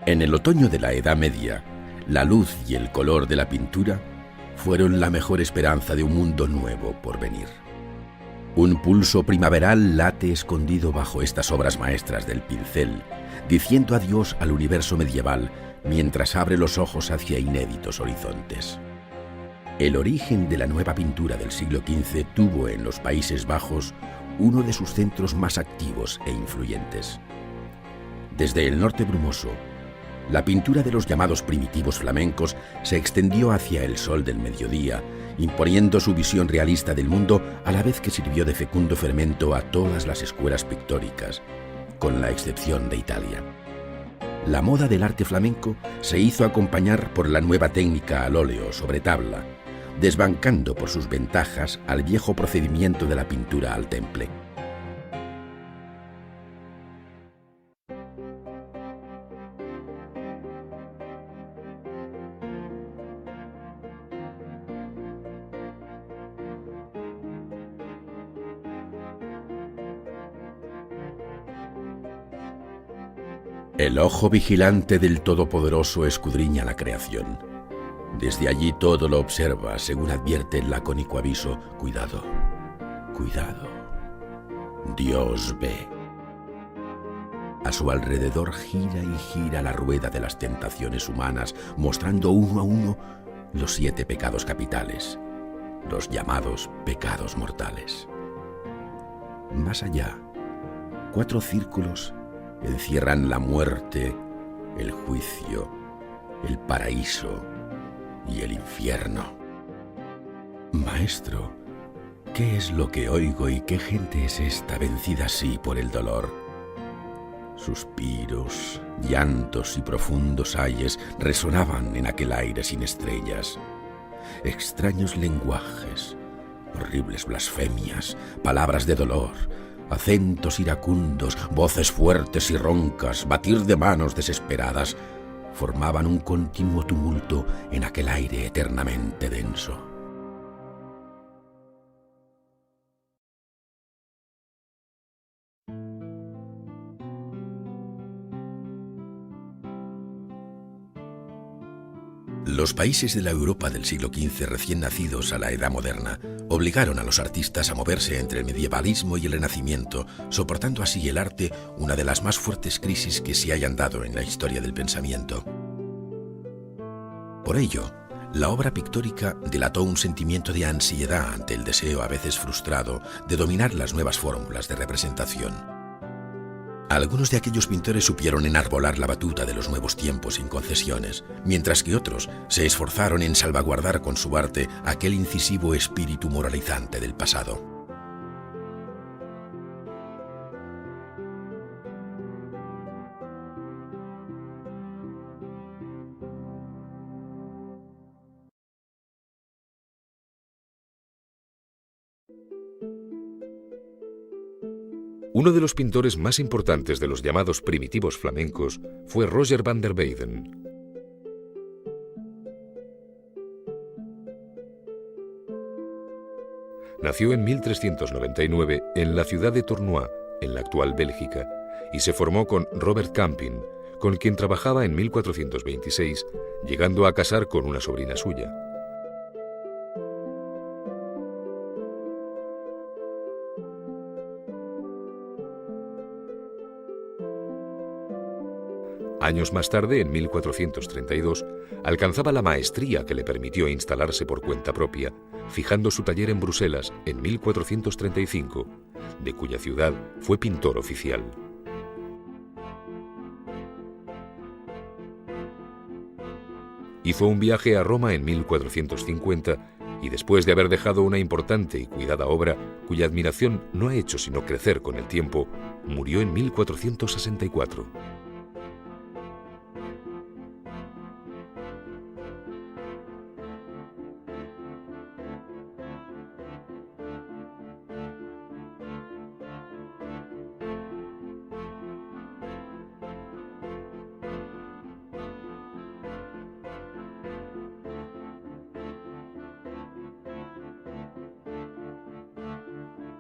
En el otoño de la Edad Media, la luz y el color de la pintura fueron la mejor esperanza de un mundo nuevo por venir. Un pulso primaveral late escondido bajo estas obras maestras del pincel, diciendo adiós al universo medieval mientras abre los ojos hacia inéditos horizontes. El origen de la nueva pintura del siglo XV tuvo en los Países Bajos uno de sus centros más activos e influyentes. Desde el norte brumoso, la pintura de los llamados primitivos flamencos se extendió hacia el sol del mediodía, imponiendo su visión realista del mundo a la vez que sirvió de fecundo fermento a todas las escuelas pictóricas, con la excepción de Italia. La moda del arte flamenco se hizo acompañar por la nueva técnica al óleo sobre tabla, desbancando por sus ventajas al viejo procedimiento de la pintura al temple. El ojo vigilante del Todopoderoso escudriña la creación. Desde allí todo lo observa, según advierte el lacónico aviso: cuidado, cuidado. Dios ve. A su alrededor gira y gira la rueda de las tentaciones humanas, mostrando uno a uno los 7 pecados capitales, los llamados pecados mortales. Más allá, 4 círculos encierran la muerte, el juicio, el paraíso y el infierno. Maestro, ¿qué es lo que oigo y qué gente es esta vencida así por el dolor? Suspiros, llantos y profundos ayes resonaban en aquel aire sin estrellas. Extraños lenguajes, horribles blasfemias, palabras de dolor, acentos iracundos, voces fuertes y roncas, batir de manos desesperadas, formaban un continuo tumulto en aquel aire eternamente denso. Los países de la Europa del siglo XV recién nacidos a la Edad Moderna obligaron a los artistas a moverse entre el medievalismo y el Renacimiento, soportando así el arte una de las más fuertes crisis que se hayan dado en la historia del pensamiento. Por ello, la obra pictórica delató un sentimiento de ansiedad ante el deseo a veces frustrado de dominar las nuevas fórmulas de representación. Algunos de aquellos pintores supieron enarbolar la batuta de los nuevos tiempos sin concesiones, mientras que otros se esforzaron en salvaguardar con su arte aquel incisivo espíritu moralizante del pasado. Uno de los pintores más importantes de los llamados primitivos flamencos fue Roger van der Weyden. Nació en 1399 en la ciudad de Tournois, en la actual Bélgica, y se formó con Robert Campin, con quien trabajaba en 1426, llegando a casar con una sobrina suya. Años más tarde, en 1432, alcanzaba la maestría que le permitió instalarse por cuenta propia, fijando su taller en Bruselas en 1435, de cuya ciudad fue pintor oficial. Hizo un viaje a Roma en 1450 y después de haber dejado una importante y cuidada obra, cuya admiración no ha hecho sino crecer con el tiempo, murió en 1464.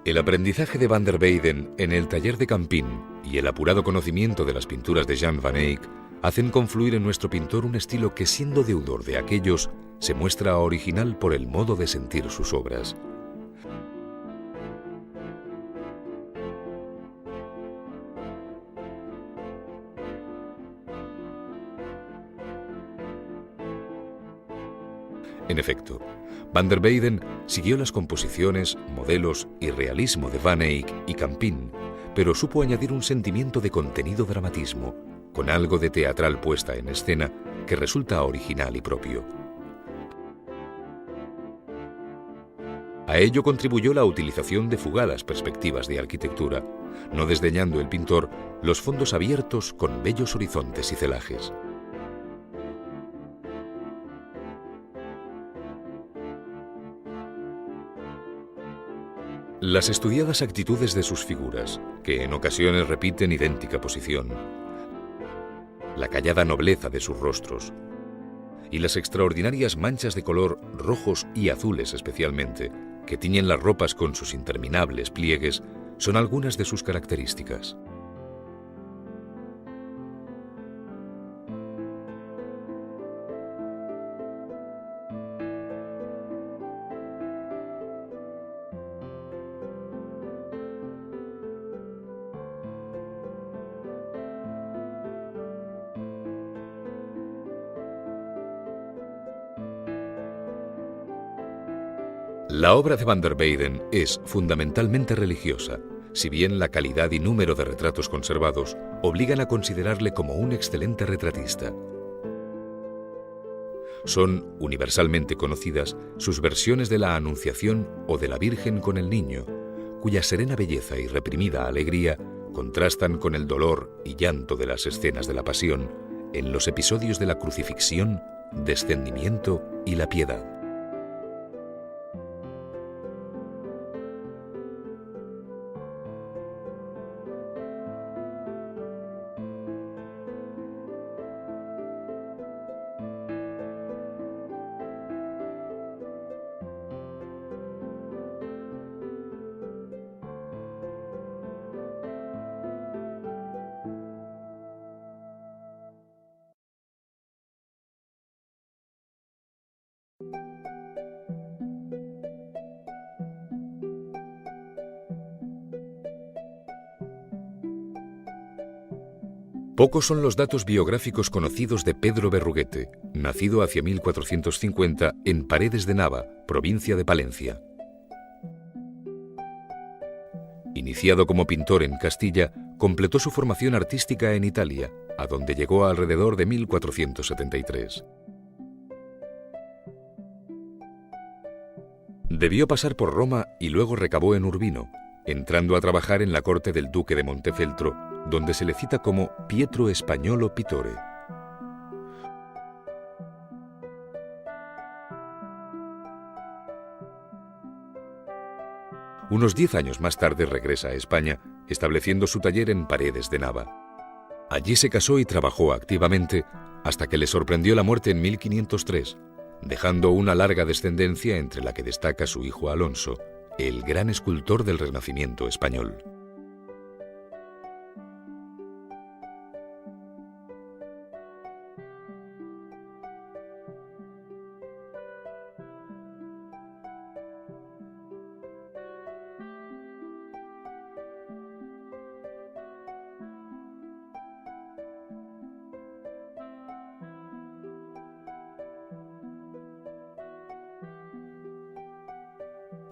El aprendizaje de van der Weyden en el taller de Campin y el apurado conocimiento de las pinturas de Jan van Eyck hacen confluir en nuestro pintor un estilo que, siendo deudor de aquellos, se muestra original por el modo de sentir sus obras. En efecto, Van der Weyden siguió las composiciones, modelos y realismo de Van Eyck y Campin, pero supo añadir un sentimiento de contenido dramatismo, con algo de teatral puesta en escena que resulta original y propio. A ello contribuyó la utilización de fugadas perspectivas de arquitectura, no desdeñando el pintor los fondos abiertos con bellos horizontes y celajes. Las estudiadas actitudes de sus figuras, que en ocasiones repiten idéntica posición, la callada nobleza de sus rostros y las extraordinarias manchas de color rojos y azules especialmente, que tiñen las ropas con sus interminables pliegues, son algunas de sus características. La obra de Van der Weyden es fundamentalmente religiosa, si bien la calidad y número de retratos conservados obligan a considerarle como un excelente retratista. Son universalmente conocidas sus versiones de la Anunciación o de la Virgen con el Niño, cuya serena belleza y reprimida alegría contrastan con el dolor y llanto de las escenas de la Pasión en los episodios de la Crucifixión, Descendimiento y la Piedad. Pocos son los datos biográficos conocidos de Pedro Berruguete, nacido hacia 1450 en Paredes de Nava, provincia de Palencia. Iniciado como pintor en Castilla, completó su formación artística en Italia, a donde llegó alrededor de 1473. Debió pasar por Roma y luego recabó en Urbino, entrando a trabajar en la corte del duque de Montefeltro, donde se le cita como Pietro Spagnolo Pittore. Unos 10 años más tarde regresa a España, estableciendo su taller en Paredes de Nava. Allí se casó y trabajó activamente hasta que le sorprendió la muerte en 1503, dejando una larga descendencia entre la que destaca su hijo Alonso, el gran escultor del Renacimiento español.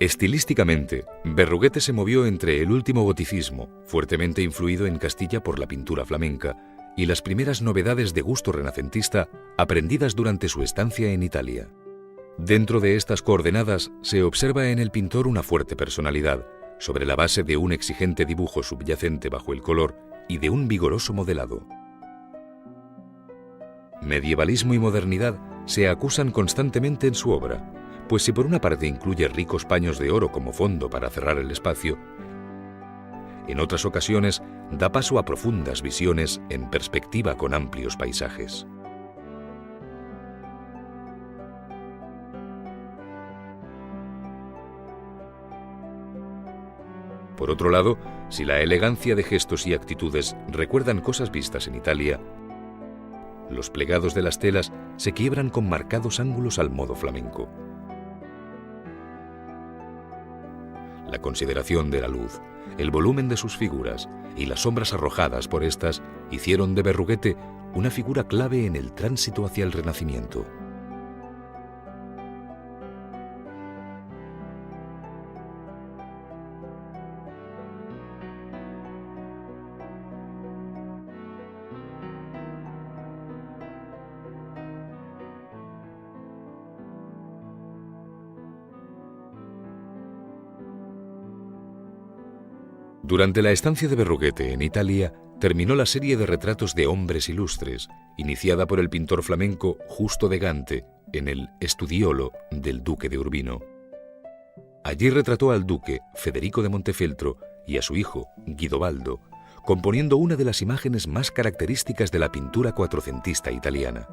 Estilísticamente, Berruguete se movió entre el último goticismo, fuertemente influido en Castilla por la pintura flamenca, y las primeras novedades de gusto renacentista aprendidas durante su estancia en Italia. Dentro de estas coordenadas se observa en el pintor una fuerte personalidad, sobre la base de un exigente dibujo subyacente bajo el color y de un vigoroso modelado. Medievalismo y modernidad se acusan constantemente en su obra, pues si por una parte incluye ricos paños de oro como fondo para cerrar el espacio, en otras ocasiones da paso a profundas visiones en perspectiva con amplios paisajes. Por otro lado, si la elegancia de gestos y actitudes recuerdan cosas vistas en Italia, Los plegados de las telas se quiebran con marcados ángulos al modo flamenco. La consideración de la luz, el volumen de sus figuras y las sombras arrojadas por estas hicieron de Berruguete una figura clave en el tránsito hacia el Renacimiento. Durante la estancia de Berruguete en Italia, terminó la serie de retratos de hombres ilustres, iniciada por el pintor flamenco Justo de Gante en el Studiolo del duque de Urbino. Allí retrató al duque Federico de Montefeltro y a su hijo Guidobaldo, componiendo una de las imágenes más características de la pintura cuatrocentista italiana.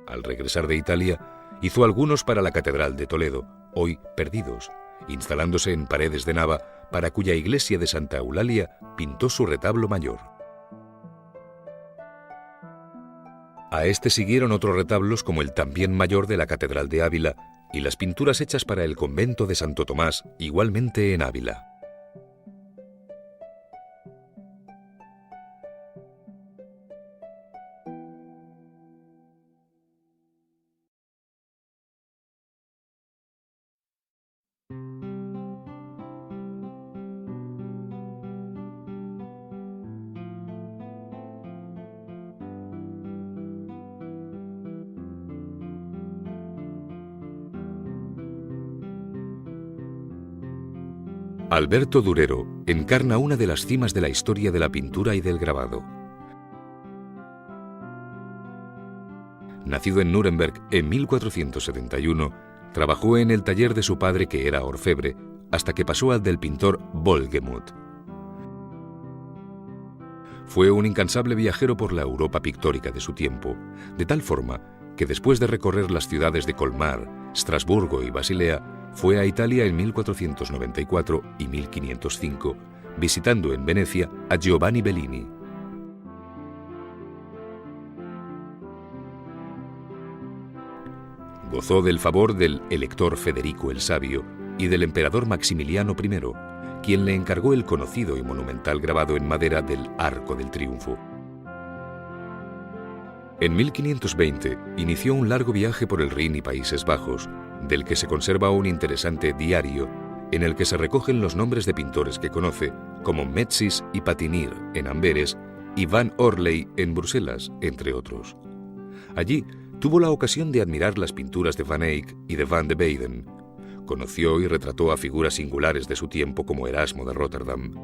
Al regresar de Italia, hizo algunos para la Catedral de Toledo, hoy perdidos, instalándose en Paredes de Nava, para cuya iglesia de Santa Eulalia pintó su retablo mayor. A este siguieron otros retablos como el también mayor de la Catedral de Ávila y las pinturas hechas para el convento de Santo Tomás, igualmente en Ávila. Alberto Durero encarna una de las cimas de la historia de la pintura y del grabado. Nacido en Nuremberg en 1471, trabajó en el taller de su padre, que era orfebre, hasta que pasó al del pintor Wohlgemuth. Fue un incansable viajero por la Europa pictórica de su tiempo, de tal forma que después de recorrer las ciudades de Colmar, Estrasburgo y Basilea, fue a Italia en 1494 y 1505, visitando en Venecia a Giovanni Bellini. Gozó del favor del elector Federico el Sabio y del emperador Maximiliano I, quien le encargó el conocido y monumental grabado en madera del Arco del Triunfo. En 1520 inició un largo viaje por el Rin y Países Bajos, del que se conserva un interesante diario en el que se recogen los nombres de pintores que conoce, como Metzys y Patinir en Amberes y Van Orley en Bruselas, entre otros. Allí tuvo la ocasión de admirar las pinturas de Van Eyck y de Van de Weyden. Conoció y retrató a figuras singulares de su tiempo como Erasmo de Rotterdam.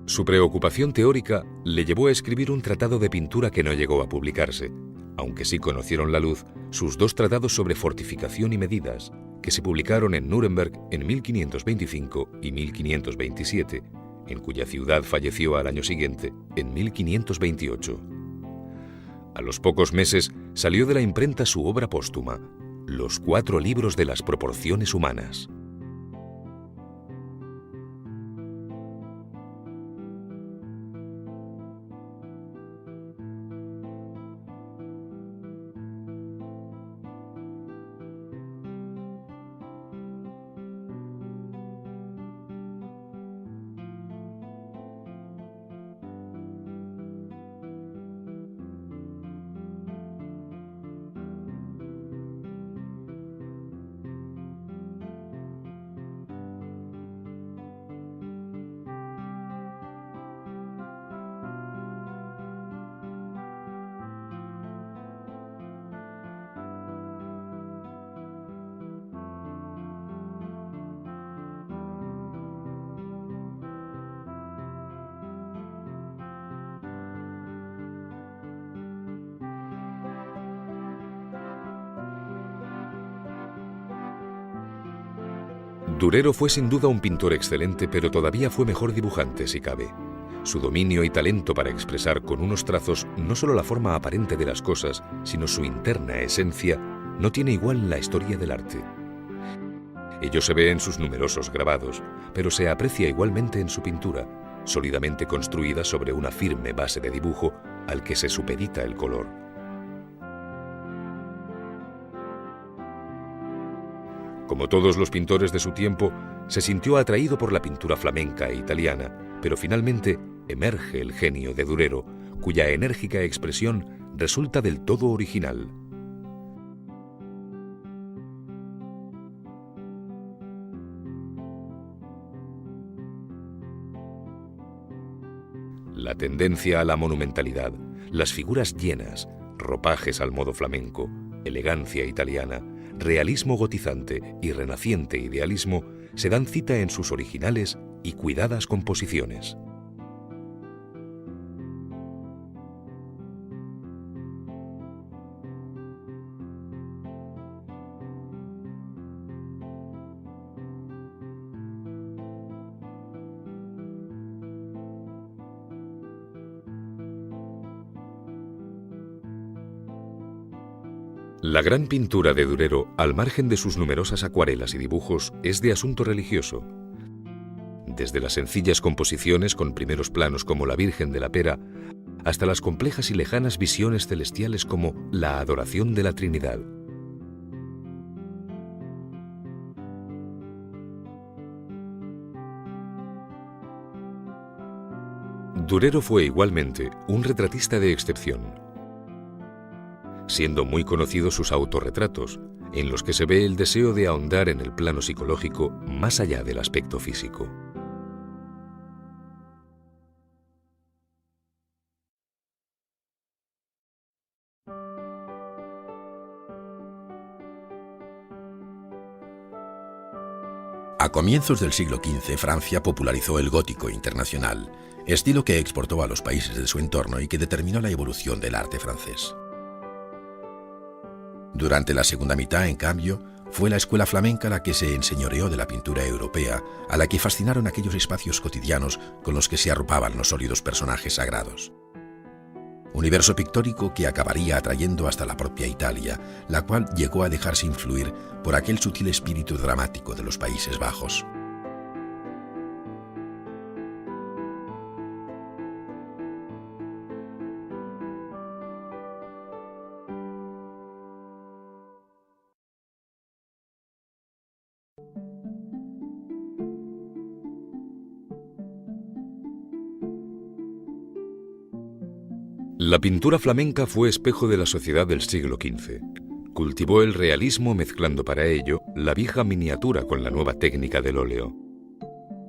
Su preocupación teórica le llevó a escribir un tratado de pintura que no llegó a publicarse, aunque sí conocieron la luz sus dos tratados sobre fortificación y medidas, que se publicaron en Nuremberg en 1525 y 1527, en cuya ciudad falleció al año siguiente, en 1528. A los pocos meses salió de la imprenta su obra póstuma, Los 4 libros de las proporciones humanas. Durero fue sin duda un pintor excelente, pero todavía fue mejor dibujante, si cabe. Su dominio y talento para expresar con unos trazos no solo la forma aparente de las cosas, sino su interna esencia, no tiene igual en la historia del arte. Ello se ve en sus numerosos grabados, pero se aprecia igualmente en su pintura, sólidamente construida sobre una firme base de dibujo al que se supedita el color. Como todos los pintores de su tiempo, se sintió atraído por la pintura flamenca e italiana, pero finalmente emerge el genio de Durero, cuya enérgica expresión resulta del todo original. La tendencia a la monumentalidad, las figuras llenas, ropajes al modo flamenco, elegancia italiana, realismo gotizante y renaciente idealismo se dan cita en sus originales y cuidadas composiciones. La gran pintura de Durero, al margen de sus numerosas acuarelas y dibujos, es de asunto religioso. Desde las sencillas composiciones con primeros planos como la Virgen de la Pera, hasta las complejas y lejanas visiones celestiales como la Adoración de la Trinidad. Durero fue igualmente un retratista de excepción, siendo muy conocidos sus autorretratos, en los que se ve el deseo de ahondar en el plano psicológico más allá del aspecto físico. A comienzos del siglo XV, Francia popularizó el gótico internacional, estilo que exportó a los países de su entorno y que determinó la evolución del arte francés. Durante la segunda mitad, en cambio, fue la escuela flamenca la que se enseñoreó de la pintura europea, a la que fascinaron aquellos espacios cotidianos con los que se arropaban los sólidos personajes sagrados. Universo pictórico que acabaría atrayendo hasta la propia Italia, la cual llegó a dejarse influir por aquel sutil espíritu dramático de los Países Bajos. La pintura flamenca fue espejo de la sociedad del siglo XV. Cultivó el realismo mezclando para ello la vieja miniatura con la nueva técnica del óleo.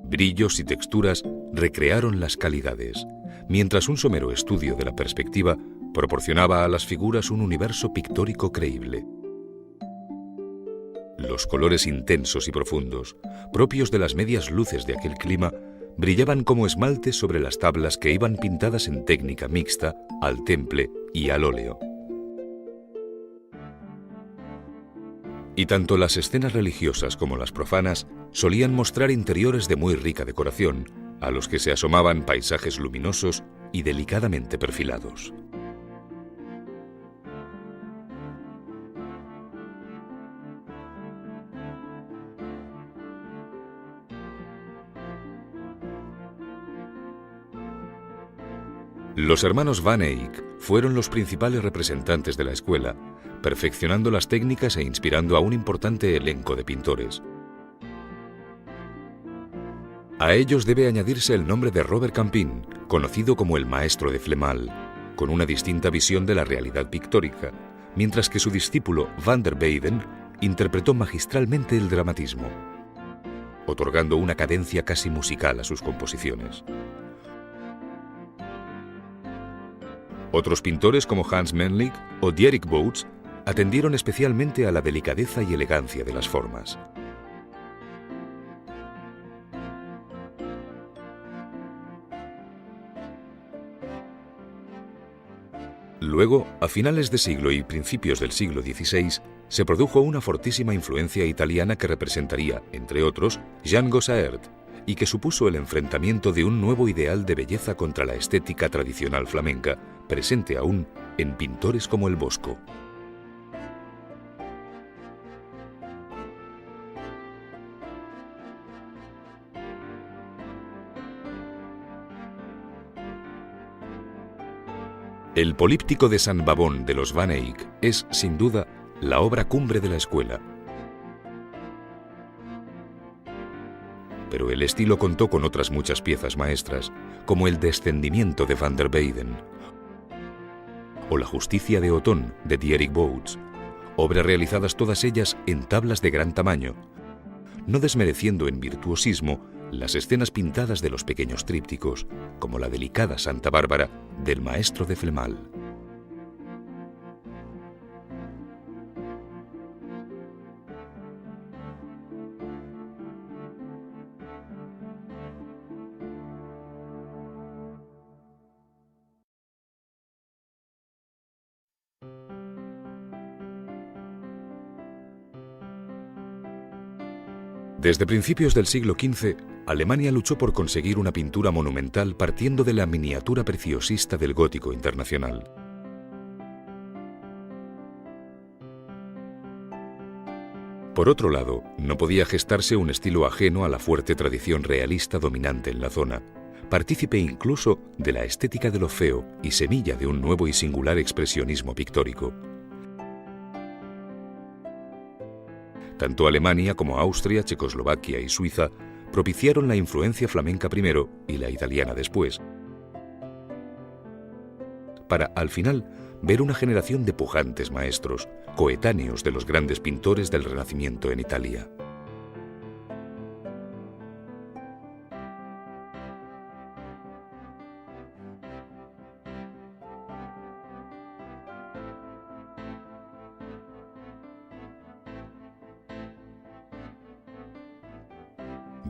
Brillos y texturas recrearon las calidades, mientras un somero estudio de la perspectiva proporcionaba a las figuras un universo pictórico creíble. Los colores intensos y profundos, propios de las medias luces de aquel clima, brillaban como esmaltes sobre las tablas que iban pintadas en técnica mixta, al temple y al óleo. Y tanto las escenas religiosas como las profanas solían mostrar interiores de muy rica decoración, a los que se asomaban paisajes luminosos y delicadamente perfilados. Los hermanos Van Eyck fueron los principales representantes de la escuela, perfeccionando las técnicas e inspirando a un importante elenco de pintores. A ellos debe añadirse el nombre de Robert Campin, conocido como el maestro de Flemal, con una distinta visión de la realidad pictórica, mientras que su discípulo Van der Weyden interpretó magistralmente el dramatismo, otorgando una cadencia casi musical a sus composiciones. Otros pintores como Hans Memling o Dietrich Bouts atendieron especialmente a la delicadeza y elegancia de las formas. Luego, a finales de siglo y principios del siglo XVI, se produjo una fortísima influencia italiana que representaría, entre otros, Jean Gossaert, y que supuso el enfrentamiento de un nuevo ideal de belleza contra la estética tradicional flamenca, presente aún en pintores como el Bosco. El Políptico de San Bavón de los Van Eyck es, sin duda, la obra cumbre de la escuela. Pero el estilo contó con otras muchas piezas maestras, como el Descendimiento de Van der Weyden o La Justicia de Otón de Dierik Bouts, obras realizadas todas ellas en tablas de gran tamaño, no desmereciendo en virtuosismo las escenas pintadas de los pequeños trípticos, como la delicada Santa Bárbara del maestro de Flemal. Desde principios del siglo XV, Alemania luchó por conseguir una pintura monumental partiendo de la miniatura preciosista del gótico internacional. Por otro lado, no podía gestarse un estilo ajeno a la fuerte tradición realista dominante en la zona, partícipe incluso de la estética de lo feo y semilla de un nuevo y singular expresionismo pictórico. Tanto Alemania como Austria, Checoslovaquia y Suiza propiciaron la influencia flamenca primero y la italiana después, para, al final, ver una generación de pujantes maestros, coetáneos de los grandes pintores del Renacimiento en Italia.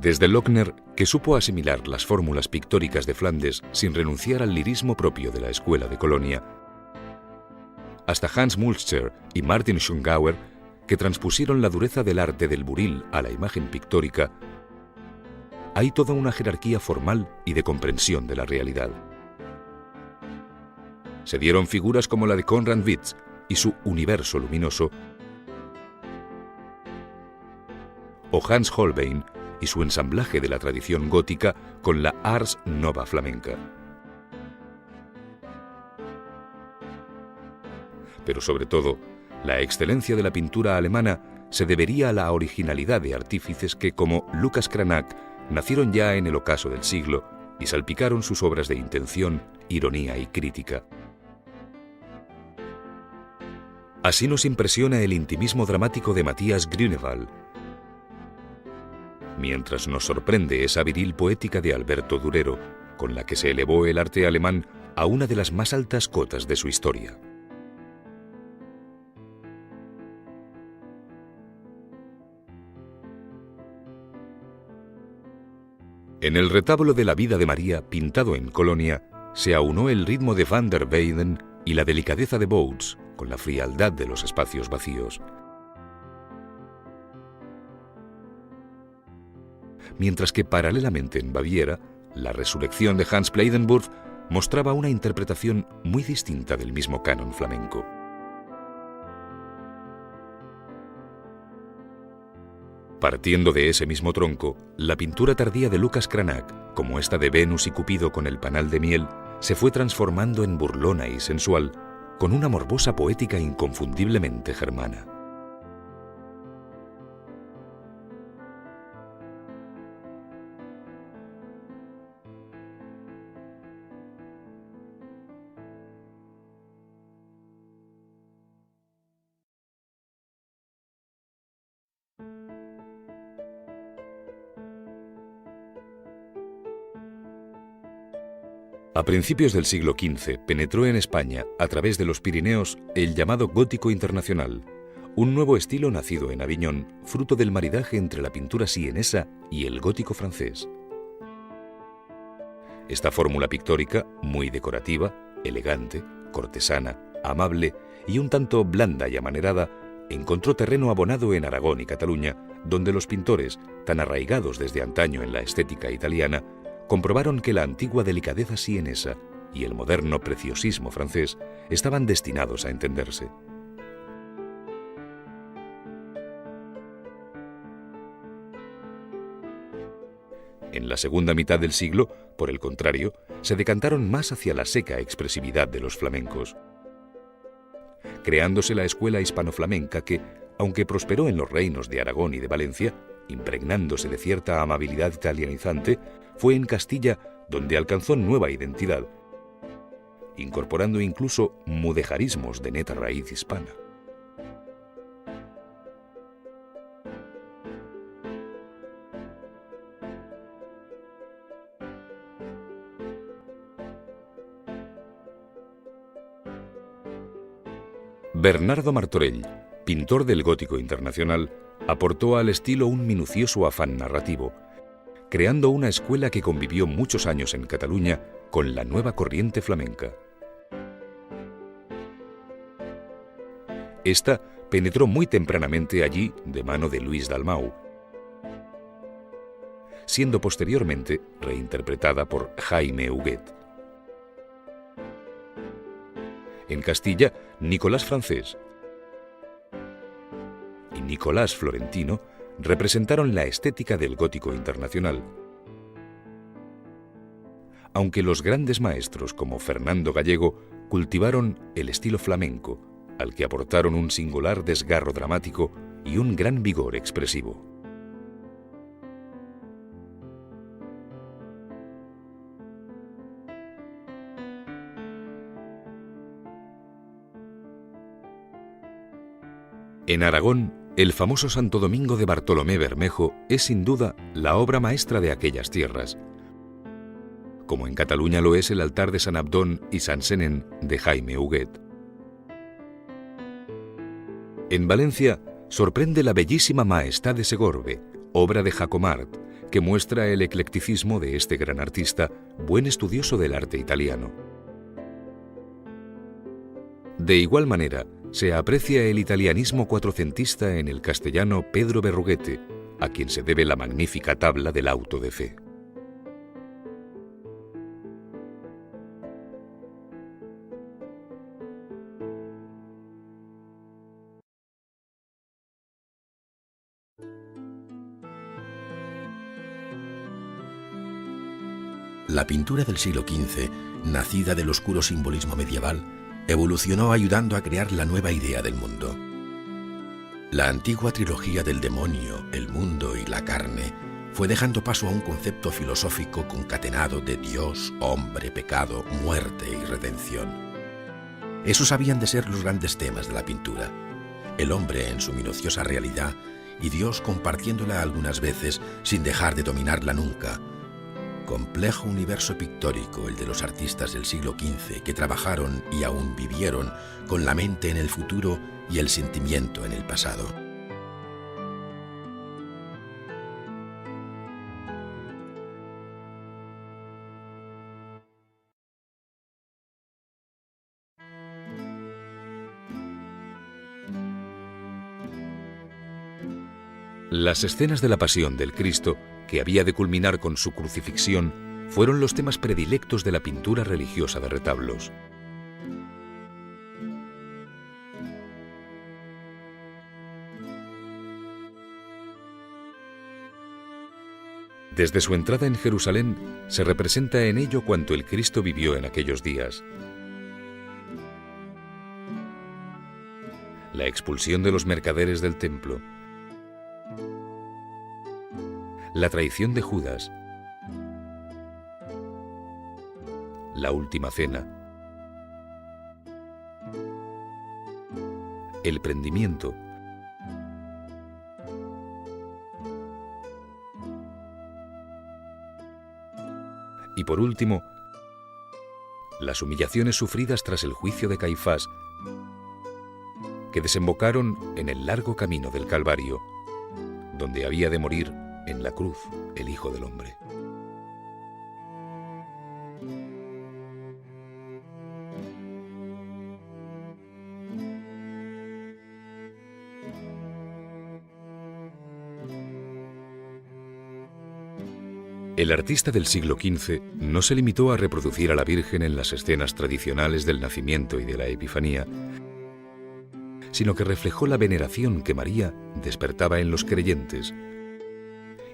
Desde Lochner, que supo asimilar las fórmulas pictóricas de Flandes sin renunciar al lirismo propio de la escuela de Colonia, hasta Hans Mulzer y Martin Schongauer, que transpusieron la dureza del arte del buril a la imagen pictórica, hay toda una jerarquía formal y de comprensión de la realidad. Se dieron figuras como la de Conrad Witz y su Universo luminoso, o Hans Holbein y su ensamblaje de la tradición gótica con la Ars Nova flamenca. Pero sobre todo, la excelencia de la pintura alemana se debería a la originalidad de artífices que, como Lucas Cranach, nacieron ya en el ocaso del siglo y salpicaron sus obras de intención, ironía y crítica. Así nos impresiona el intimismo dramático de Matthias Grünewald, mientras nos sorprende esa viril poética de Alberto Durero, con la que se elevó el arte alemán a una de las más altas cotas de su historia. En el retablo de la vida de María, pintado en Colonia, se aunó el ritmo de Van der Weyden y la delicadeza de Bouts, con la frialdad de los espacios vacíos. Mientras que paralelamente en Baviera, la resurrección de Hans Bleidenburg mostraba una interpretación muy distinta del mismo canon flamenco. Partiendo de ese mismo tronco, la pintura tardía de Lucas Cranach, como esta de Venus y Cupido con el panal de miel, se fue transformando en burlona y sensual, con una morbosa poética inconfundiblemente germana. A principios del siglo XV penetró en España, a través de los Pirineos, el llamado gótico internacional, un nuevo estilo nacido en Aviñón, fruto del maridaje entre la pintura sienesa y el gótico francés. Esta fórmula pictórica, muy decorativa, elegante, cortesana, amable y un tanto blanda y amanerada, encontró terreno abonado en Aragón y Cataluña, donde los pintores, tan arraigados desde antaño en la estética italiana, comprobaron que la antigua delicadeza sienesa y el moderno preciosismo francés estaban destinados a entenderse. En En la segunda mitad del siglo, por el contrario, se decantaron más hacia la seca expresividad de los flamencos, creándose la escuela hispano-flamenca que, aunque prosperó en los reinos de Aragón y de Valencia, impregnándose de cierta amabilidad italianizante, fue en Castilla donde alcanzó nueva identidad, incorporando incluso mudejarismos de neta raíz hispana. Bernardo Martorell, pintor del gótico internacional, aportó al estilo un minucioso afán narrativo, creando una escuela que convivió muchos años en Cataluña con la nueva corriente flamenca. Esta penetró muy tempranamente allí de mano de Luis Dalmau, siendo posteriormente reinterpretada por Jaime Huguet. En Castilla, Nicolás Francés y Nicolás Florentino representaron la estética del gótico internacional, aunque los grandes maestros como Fernando Gallego cultivaron el estilo flamenco, al que aportaron un singular desgarro dramático y un gran vigor expresivo. En Aragón, el famoso Santo Domingo de Bartolomé Bermejo es sin duda la obra maestra de aquellas tierras, como en Cataluña lo es el altar de San Abdón y San Senén de Jaime Huguet. En Valencia sorprende la bellísima Maestad de Segorbe, obra de Jacomart, que muestra el eclecticismo de este gran artista, buen estudioso del arte italiano. De igual manera, se aprecia el italianismo cuatrocentista en el castellano Pedro Berruguete, a quien se debe la magnífica tabla del auto de fe. La pintura del siglo XV, nacida del oscuro simbolismo medieval, evolucionó ayudando a crear la nueva idea del mundo. La antigua trilogía del demonio, el mundo y la carne fue dejando paso a un concepto filosófico concatenado de Dios, hombre, pecado, muerte y redención. Esos habían de ser los grandes temas de la pintura: el hombre en su minuciosa realidad y Dios compartiéndola algunas veces sin dejar de dominarla nunca. Complejo universo pictórico el de los artistas del siglo XV que trabajaron y aún vivieron con la mente en el futuro y el sentimiento en el pasado. Las escenas de la pasión del Cristo, que había de culminar con su crucifixión, fueron los temas predilectos de la pintura religiosa de retablos. Desde su entrada en Jerusalén, se representa en ello cuanto el Cristo vivió en aquellos días. La expulsión de los mercaderes del templo, la traición de Judas, la última cena, el prendimiento, y por último, las humillaciones sufridas tras el juicio de Caifás, que desembocaron en el largo camino del Calvario, donde había de morir en la cruz el Hijo del Hombre. El artista del siglo XV no se limitó a reproducir a la Virgen en las escenas tradicionales del nacimiento y de la Epifanía, sino que reflejó la veneración que María despertaba en los creyentes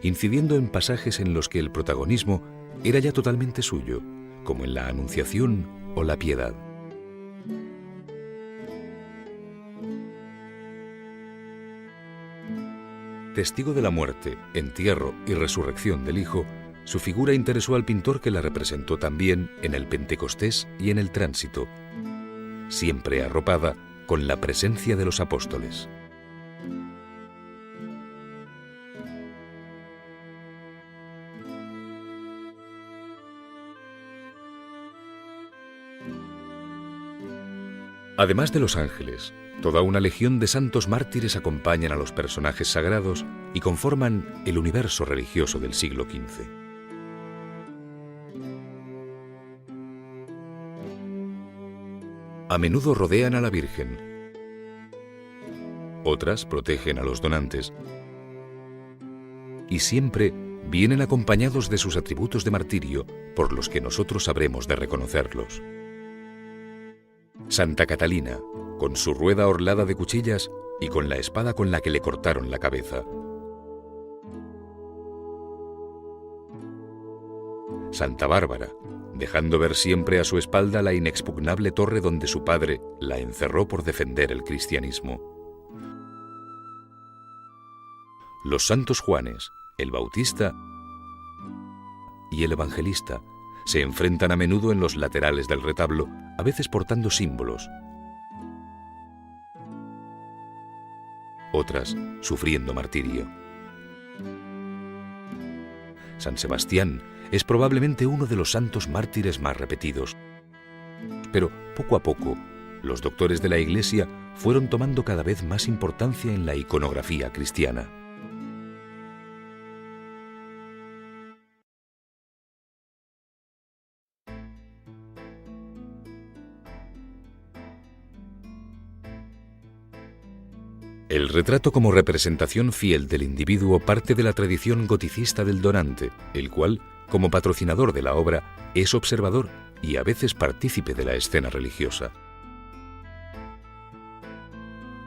incidiendo en pasajes en los que el protagonismo era ya totalmente suyo, como en la Anunciación o la Piedad. Testigo de la muerte, entierro y resurrección del Hijo, su figura interesó al pintor, que la representó también en el Pentecostés y en el Tránsito, siempre arropada con la presencia de los apóstoles. Además de los ángeles, toda una legión de santos mártires acompañan a los personajes sagrados y conforman el universo religioso del siglo XV. A menudo rodean a la Virgen, otras protegen a los donantes y siempre vienen acompañados de sus atributos de martirio, por los que nosotros sabremos de reconocerlos. Santa Catalina, con su rueda orlada de cuchillas y con la espada con la que le cortaron la cabeza. Santa Bárbara, dejando ver siempre a su espalda la inexpugnable torre donde su padre la encerró por defender el cristianismo. Los santos Juanes, el Bautista y el Evangelista, se enfrentan a menudo en los laterales del retablo, a veces portando símbolos, otras sufriendo martirio. San Sebastián es probablemente uno de los santos mártires más repetidos, pero poco a poco los doctores de la Iglesia fueron tomando cada vez más importancia en la iconografía cristiana. El retrato como representación fiel del individuo parte de la tradición goticista del donante, el cual, como patrocinador de la obra, es observador y a veces partícipe de la escena religiosa.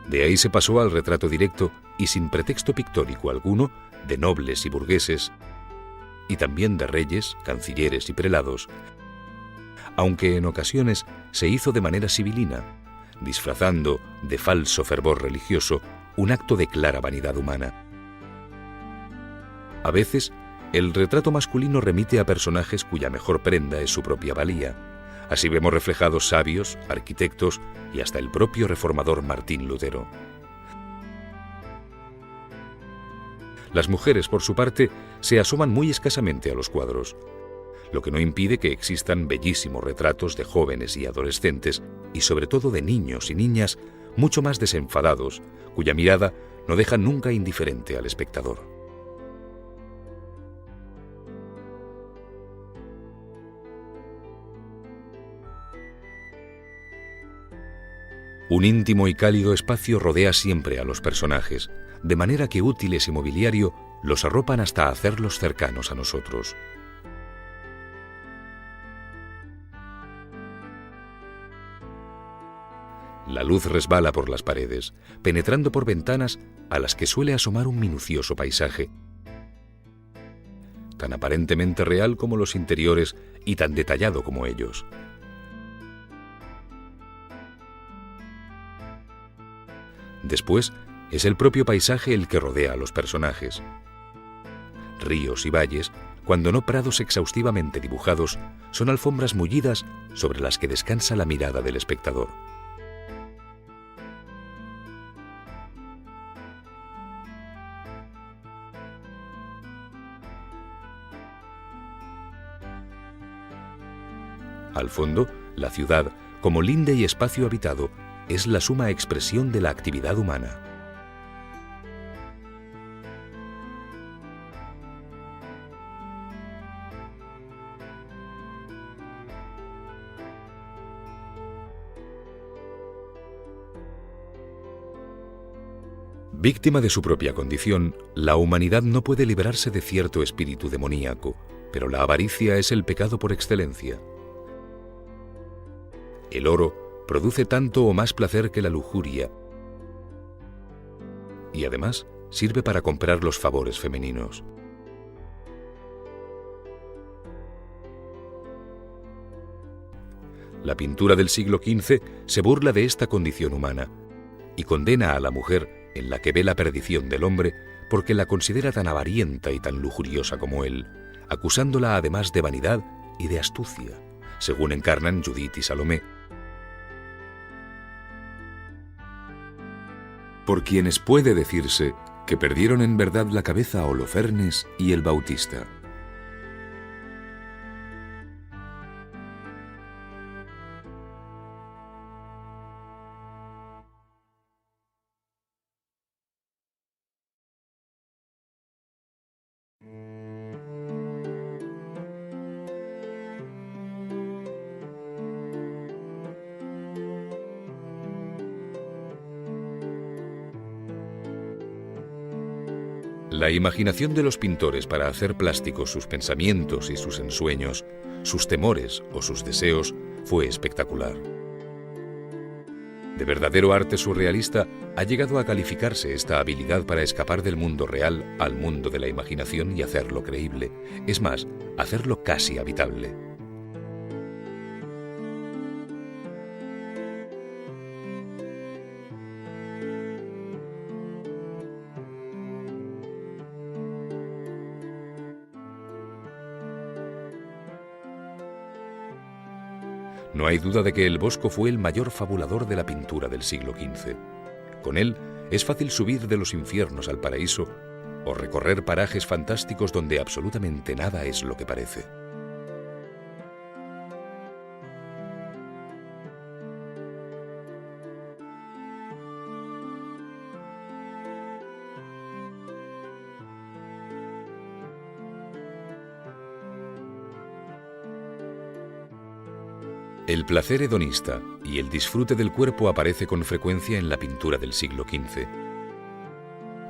De ahí se pasó al retrato directo y sin pretexto pictórico alguno de nobles y burgueses, y también de reyes, cancilleres y prelados, aunque en ocasiones se hizo de manera sibilina, disfrazando de falso fervor religioso un acto de clara vanidad humana. A veces, el retrato masculino remite a personajes cuya mejor prenda es su propia valía. Así vemos reflejados sabios, arquitectos y hasta el propio reformador Martín Lutero. Las mujeres, por su parte, se asoman muy escasamente a los cuadros, lo que no impide que existan bellísimos retratos de jóvenes y adolescentes, y sobre todo de niños y niñas mucho más desenfadados, cuya mirada no deja nunca indiferente al espectador. Un íntimo y cálido espacio rodea siempre a los personajes, de manera que útiles y mobiliario los arropan hasta hacerlos cercanos a nosotros. La luz resbala por las paredes, penetrando por ventanas a las que suele asomar un minucioso paisaje, tan aparentemente real como los interiores y tan detallado como ellos. Después, es el propio paisaje el que rodea a los personajes. Ríos y valles, cuando no prados exhaustivamente dibujados, son alfombras mullidas sobre las que descansa la mirada del espectador. Al fondo, la ciudad, como linde y espacio habitado, es la suma expresión de la actividad humana. Víctima de su propia condición, la humanidad no puede librarse de cierto espíritu demoníaco, pero la avaricia es el pecado por excelencia. El oro produce tanto o más placer que la lujuria, y además sirve para comprar los favores femeninos. La pintura del siglo XV se burla de esta condición humana y condena a la mujer, en la que ve la perdición del hombre, porque la considera tan avarienta y tan lujuriosa como él, acusándola además de vanidad y de astucia, según encarnan Judith y Salomé. Por quienes puede decirse que perdieron en verdad la cabeza Holofernes y el Bautista. La imaginación de los pintores para hacer plásticos sus pensamientos y sus ensueños, sus temores o sus deseos, fue espectacular. De verdadero arte surrealista ha llegado a calificarse esta habilidad para escapar del mundo real al mundo de la imaginación y hacerlo creíble, es más, hacerlo casi habitable. No hay duda de que el Bosco fue el mayor fabulador de la pintura del siglo XV. Con él es fácil subir de los infiernos al paraíso o recorrer parajes fantásticos donde absolutamente nada es lo que parece. El placer hedonista y el disfrute del cuerpo aparece con frecuencia en la pintura del siglo XV.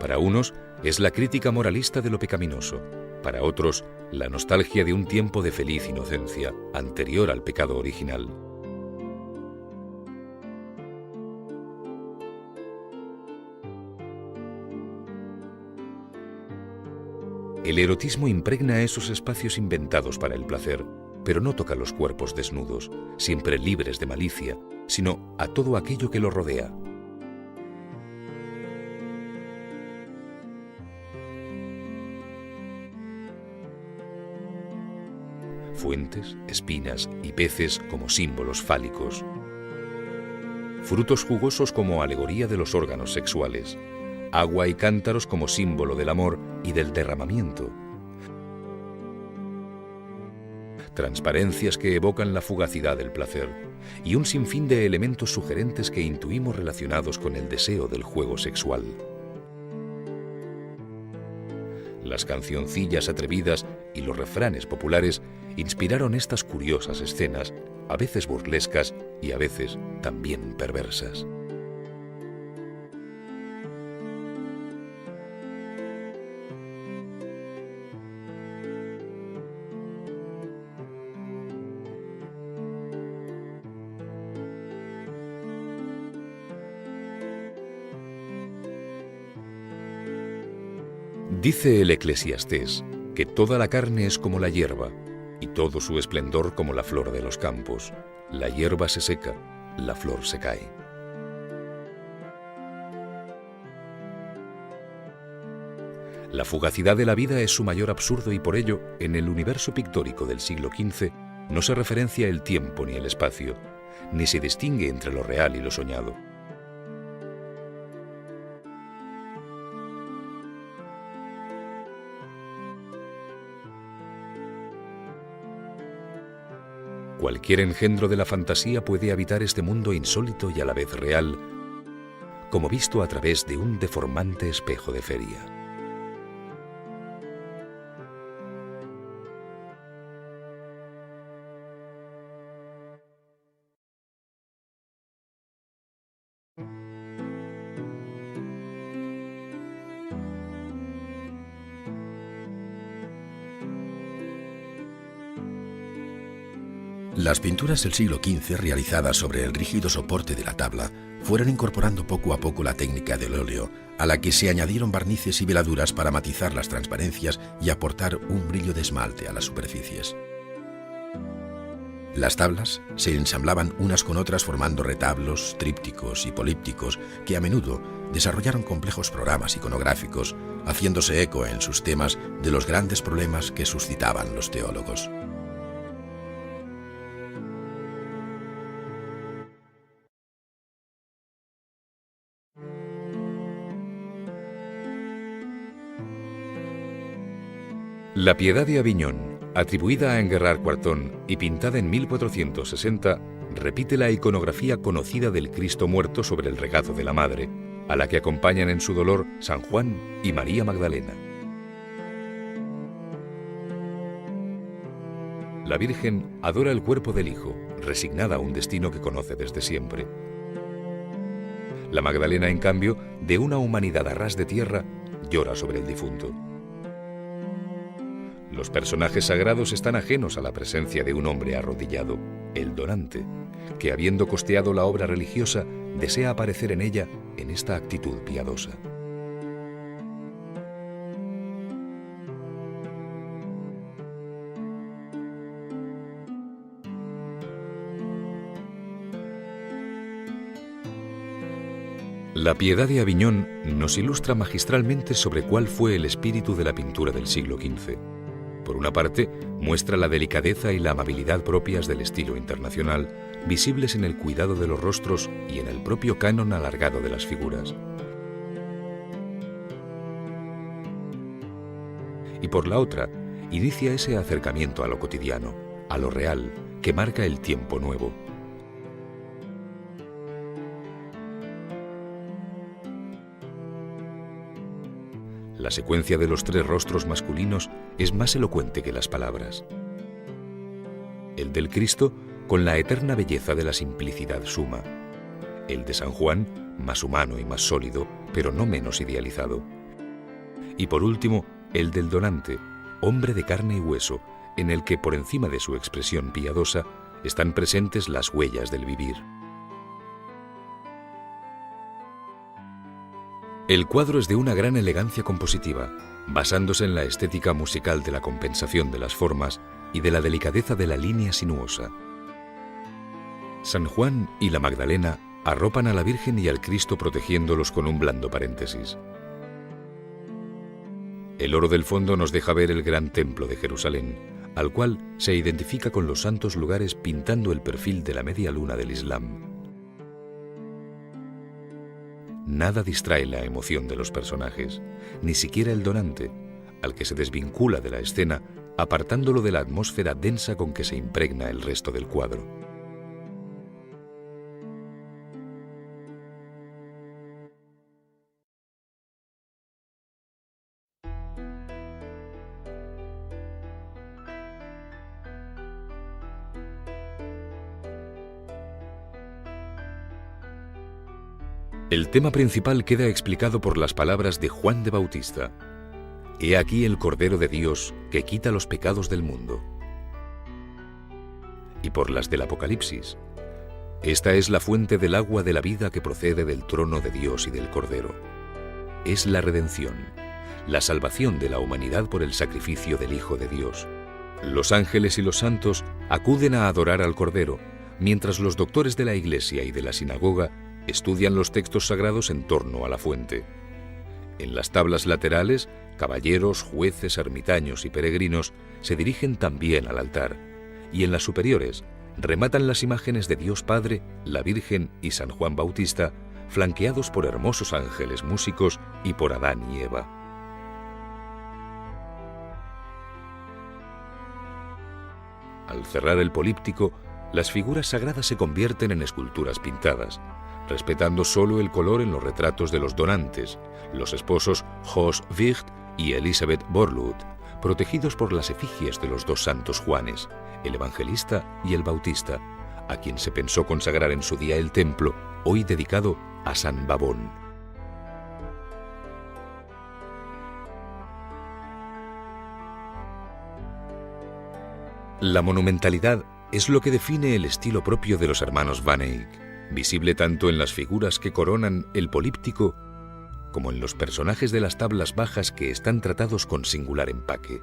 Para unos es la crítica moralista de lo pecaminoso, para otros la nostalgia de un tiempo de feliz inocencia, anterior al pecado original. El erotismo impregna esos espacios inventados para el placer, pero no toca los cuerpos desnudos, siempre libres de malicia, sino a todo aquello que lo rodea. Fuentes, espinas y peces como símbolos fálicos. Frutos jugosos como alegoría de los órganos sexuales. Agua y cántaros como símbolo del amor y del derramamiento. Transparencias que evocan la fugacidad del placer y un sinfín de elementos sugerentes que intuimos relacionados con el deseo del juego sexual. Las cancioncillas atrevidas y los refranes populares inspiraron estas curiosas escenas, a veces burlescas y a veces también perversas. Dice el Eclesiastés que toda la carne es como la hierba, y todo su esplendor como la flor de los campos. La hierba se seca, la flor se cae. La fugacidad de la vida es su mayor absurdo y por ello, en el universo pictórico del siglo XV, no se referencia el tiempo ni el espacio, ni se distingue entre lo real y lo soñado. Cualquier engendro de la fantasía puede habitar este mundo insólito y a la vez real, como visto a través de un deformante espejo de feria. Las pinturas del siglo XV realizadas sobre el rígido soporte de la tabla fueron incorporando poco a poco la técnica del óleo, a la que se añadieron barnices y veladuras para matizar las transparencias y aportar un brillo de esmalte a las superficies. Las tablas se ensamblaban unas con otras formando retablos, trípticos y polípticos que a menudo desarrollaron complejos programas iconográficos, haciéndose eco en sus temas de los grandes problemas que suscitaban los teólogos. La Piedad de Aviñón, atribuida a Enguerrard Quartón y pintada en 1460, repite la iconografía conocida del Cristo muerto sobre el regazo de la Madre, a la que acompañan en su dolor San Juan y María Magdalena. La Virgen adora el cuerpo del Hijo, resignada a un destino que conoce desde siempre. La Magdalena, en cambio, de una humanidad a ras de tierra, llora sobre el difunto. Los personajes sagrados están ajenos a la presencia de un hombre arrodillado, el donante, que habiendo costeado la obra religiosa, desea aparecer en ella en esta actitud piadosa. La Piedad de Aviñón nos ilustra magistralmente sobre cuál fue el espíritu de la pintura del siglo XV. Por una parte, muestra la delicadeza y la amabilidad propias del estilo internacional, visibles en el cuidado de los rostros y en el propio canon alargado de las figuras. Y por la otra, inicia ese acercamiento a lo cotidiano, a lo real, que marca el tiempo nuevo. La secuencia de los tres rostros masculinos es más elocuente que las palabras. El del Cristo, con la eterna belleza de la simplicidad suma. El de San Juan, más humano y más sólido, pero no menos idealizado. Y por último, el del donante, hombre de carne y hueso, en el que por encima de su expresión piadosa están presentes las huellas del vivir. El cuadro es de una gran elegancia compositiva, basándose en la estética musical de la compensación de las formas y de la delicadeza de la línea sinuosa. San Juan y la Magdalena arropan a la Virgen y al Cristo protegiéndolos con un blando paréntesis. El oro del fondo nos deja ver el gran templo de Jerusalén, al cual se identifica con los santos lugares pintando el perfil de la media luna del Islam. Nada distrae la emoción de los personajes, ni siquiera el donante, al que se desvincula de la escena, apartándolo de la atmósfera densa con que se impregna el resto del cuadro. El tema principal queda explicado por las palabras de Juan de Bautista: «He aquí el Cordero de Dios que quita los pecados del mundo». Y por las del Apocalipsis: «Esta es la fuente del agua de la vida que procede del trono de Dios y del Cordero». Es la redención, la salvación de la humanidad por el sacrificio del Hijo de Dios. Los ángeles y los santos acuden a adorar al Cordero, mientras los doctores de la Iglesia y de la sinagoga estudian los textos sagrados en torno a la fuente. En las tablas laterales, caballeros, jueces, ermitaños y peregrinos se dirigen también al altar, y en las superiores rematan las imágenes de Dios Padre, la Virgen y San Juan Bautista, flanqueados por hermosos ángeles músicos y por Adán y Eva. Al cerrar el políptico, las figuras sagradas se convierten en esculturas pintadas, respetando solo el color en los retratos de los donantes, los esposos Jos Wicht y Elisabeth Borlud, protegidos por las efigies de los dos santos Juanes, el Evangelista y el Bautista, a quien se pensó consagrar en su día el templo, hoy dedicado a San Babón. La monumentalidad es lo que define el estilo propio de los hermanos Van Eyck, visible tanto en las figuras que coronan el políptico como en los personajes de las tablas bajas que están tratados con singular empaque.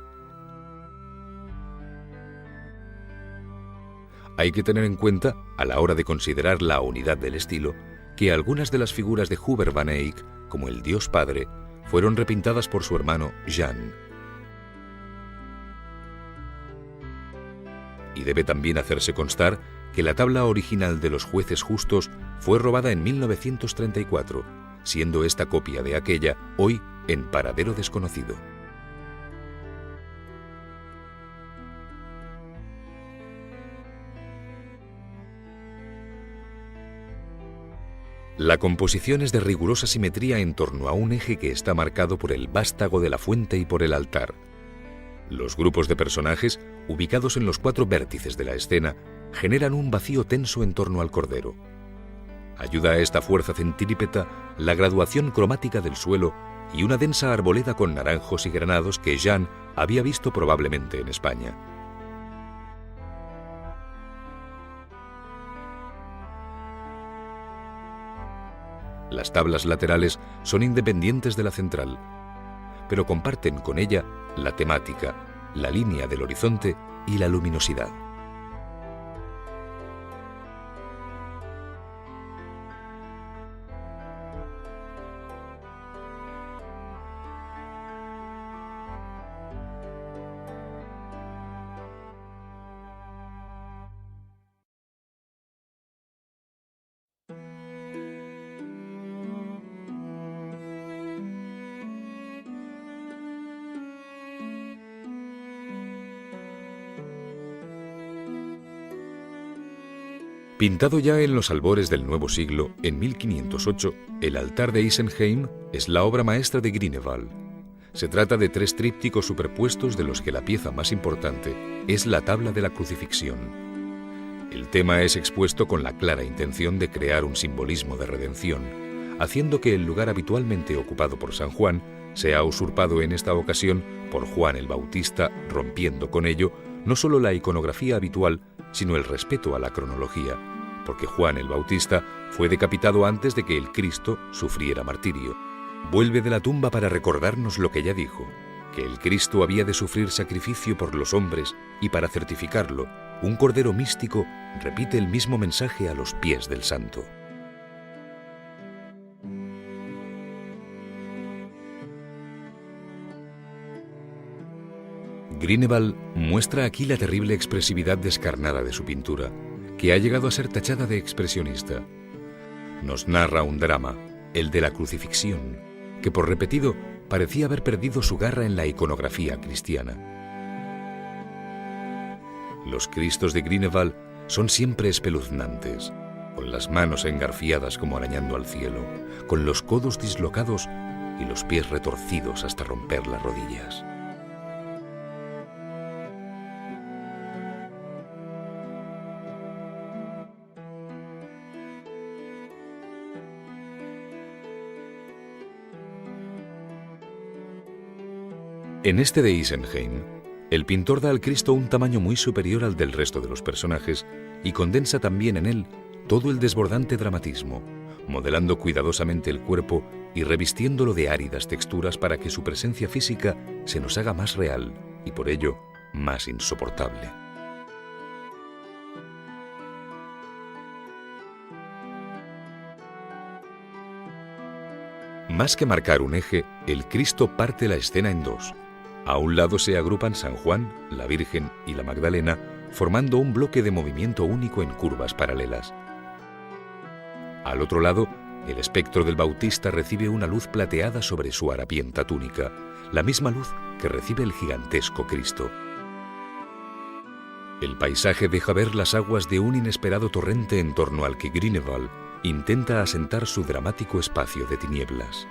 Hay que tener en cuenta, a la hora de considerar la unidad del estilo, que algunas de las figuras de Huber van Eyck, como el Dios Padre, fueron repintadas por su hermano Jan. Y debe también hacerse constar que la tabla original de los jueces justos fue robada en 1934, siendo esta copia de aquella hoy en paradero desconocido. La composición es de rigurosa simetría en torno a un eje que está marcado por el vástago de la fuente y por el altar. Los grupos de personajes, ubicados en los 4 vértices de la escena, generan un vacío tenso en torno al Cordero. Ayuda a esta fuerza centrípeta la graduación cromática del suelo y una densa arboleda con naranjos y granados que Jan había visto probablemente en España. Las tablas laterales son independientes de la central, pero comparten con ella la temática, la línea del horizonte y la luminosidad. Pintado ya en los albores del nuevo siglo, en 1508, el altar de Isenheim es la obra maestra de Grünewald. Se trata de 3 trípticos superpuestos de los que la pieza más importante es la tabla de la crucifixión. El tema es expuesto con la clara intención de crear un simbolismo de redención, haciendo que el lugar habitualmente ocupado por San Juan sea usurpado en esta ocasión por Juan el Bautista, rompiendo con ello no solo la iconografía habitual, sino el respeto a la cronología, porque Juan el Bautista fue decapitado antes de que el Cristo sufriera martirio. Vuelve de la tumba para recordarnos lo que ya dijo, que el Cristo había de sufrir sacrificio por los hombres y para certificarlo, un cordero místico repite el mismo mensaje a los pies del santo. Grünewald muestra aquí la terrible expresividad descarnada de su pintura, que ha llegado a ser tachada de expresionista. Nos narra un drama, el de la crucifixión, que por repetido parecía haber perdido su garra en la iconografía cristiana. Los Cristos de Grünewald son siempre espeluznantes, con las manos engarfiadas como arañando al cielo, con los codos dislocados y los pies retorcidos hasta romper las rodillas. En este de Isenheim, el pintor da al Cristo un tamaño muy superior al del resto de los personajes y condensa también en él todo el desbordante dramatismo, modelando cuidadosamente el cuerpo y revistiéndolo de áridas texturas para que su presencia física se nos haga más real y por ello más insoportable. Más que marcar un eje, el Cristo parte la escena en 2. A un lado se agrupan San Juan, la Virgen y la Magdalena, formando un bloque de movimiento único en curvas paralelas. Al otro lado, el espectro del Bautista recibe una luz plateada sobre su harapienta túnica, la misma luz que recibe el gigantesco Cristo. El paisaje deja ver las aguas de un inesperado torrente en torno al que Grünewald intenta asentar su dramático espacio de tinieblas.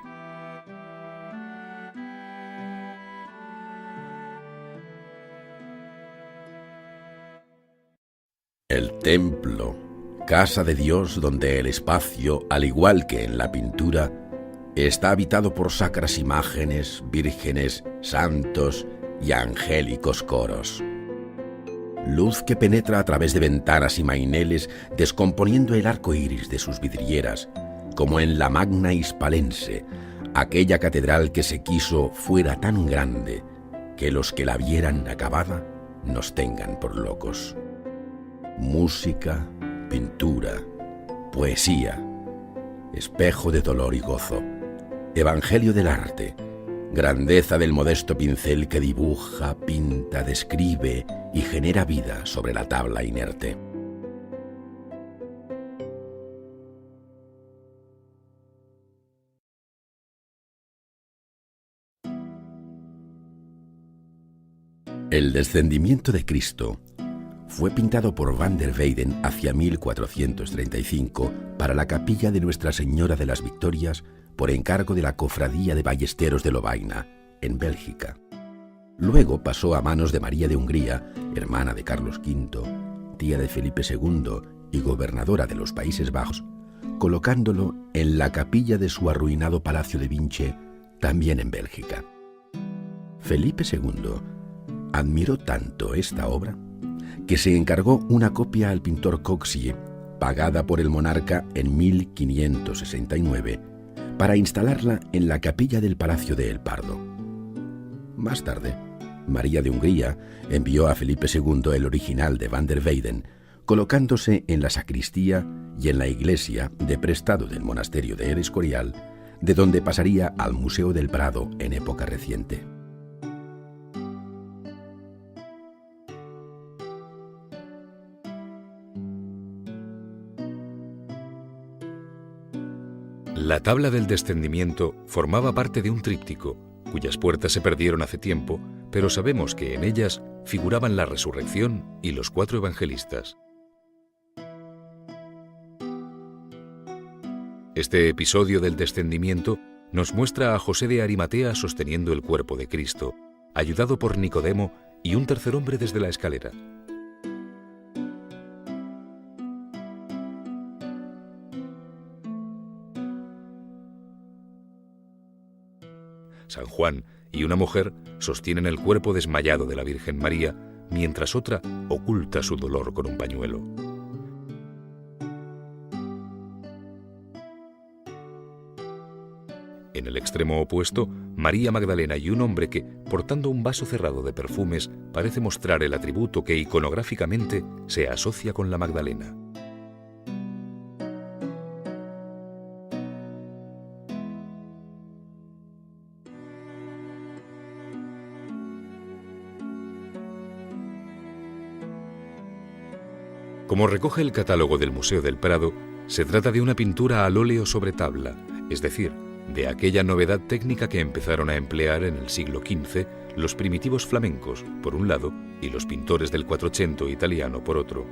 El templo, casa de Dios donde el espacio, al igual que en la pintura, está habitado por sacras imágenes, vírgenes, santos y angélicos coros. Luz que penetra a través de ventanas y maineles, descomponiendo el arco iris de sus vidrieras, como en la Magna Hispalense, aquella catedral que se quiso fuera tan grande que los que la vieran acabada nos tengan por locos. música, pintura, poesía, espejo de dolor y gozo, evangelio del arte, grandeza del modesto pincel que dibuja, pinta, describe y genera vida sobre la tabla inerte. El descendimiento de Cristo fue pintado por Van der Weyden hacia 1435 para la capilla de Nuestra Señora de las Victorias por encargo de la Cofradía de Ballesteros de Lovaina, en Bélgica. Luego pasó a manos de María de Hungría, hermana de Carlos V, tía de Felipe II y gobernadora de los Países Bajos, colocándolo en la capilla de su arruinado Palacio de Vinche, también en Bélgica. Felipe II admiró tanto esta obra que se encargó una copia al pintor Coxier, pagada por el monarca en 1569, para instalarla en la capilla del Palacio de El Pardo. Más tarde, María de Hungría envió a Felipe II el original de Van der Weyden, colocándose en la sacristía y en la iglesia de prestado del monasterio de El Escorial, de donde pasaría al Museo del Prado en época reciente. La tabla del descendimiento formaba parte de un tríptico, cuyas puertas se perdieron hace tiempo, pero sabemos que en ellas figuraban la resurrección y los 4 evangelistas. Este episodio del descendimiento nos muestra a José de Arimatea sosteniendo el cuerpo de Cristo, ayudado por Nicodemo y un tercer hombre desde la escalera. San Juan y una mujer sostienen el cuerpo desmayado de la Virgen María, mientras otra oculta su dolor con un pañuelo. En el extremo opuesto, María Magdalena y un hombre que, portando un vaso cerrado de perfumes, parece mostrar el atributo que iconográficamente se asocia con la Magdalena. Como recoge el catálogo del Museo del Prado, se trata de una pintura al óleo sobre tabla, es decir, de aquella novedad técnica que empezaron a emplear en el siglo XV los primitivos flamencos, por un lado, y los pintores del Quattrocento italiano, por otro.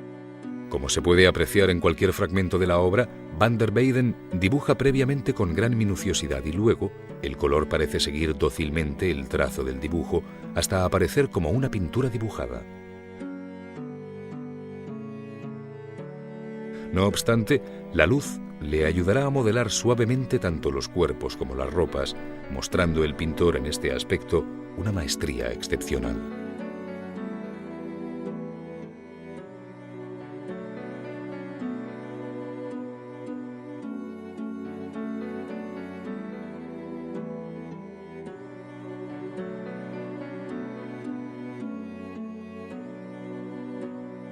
Como se puede apreciar en cualquier fragmento de la obra, Van der Weyden dibuja previamente con gran minuciosidad y luego el color parece seguir dócilmente el trazo del dibujo hasta aparecer como una pintura dibujada. No obstante, la luz le ayudará a modelar suavemente tanto los cuerpos como las ropas, mostrando el pintor en este aspecto una maestría excepcional.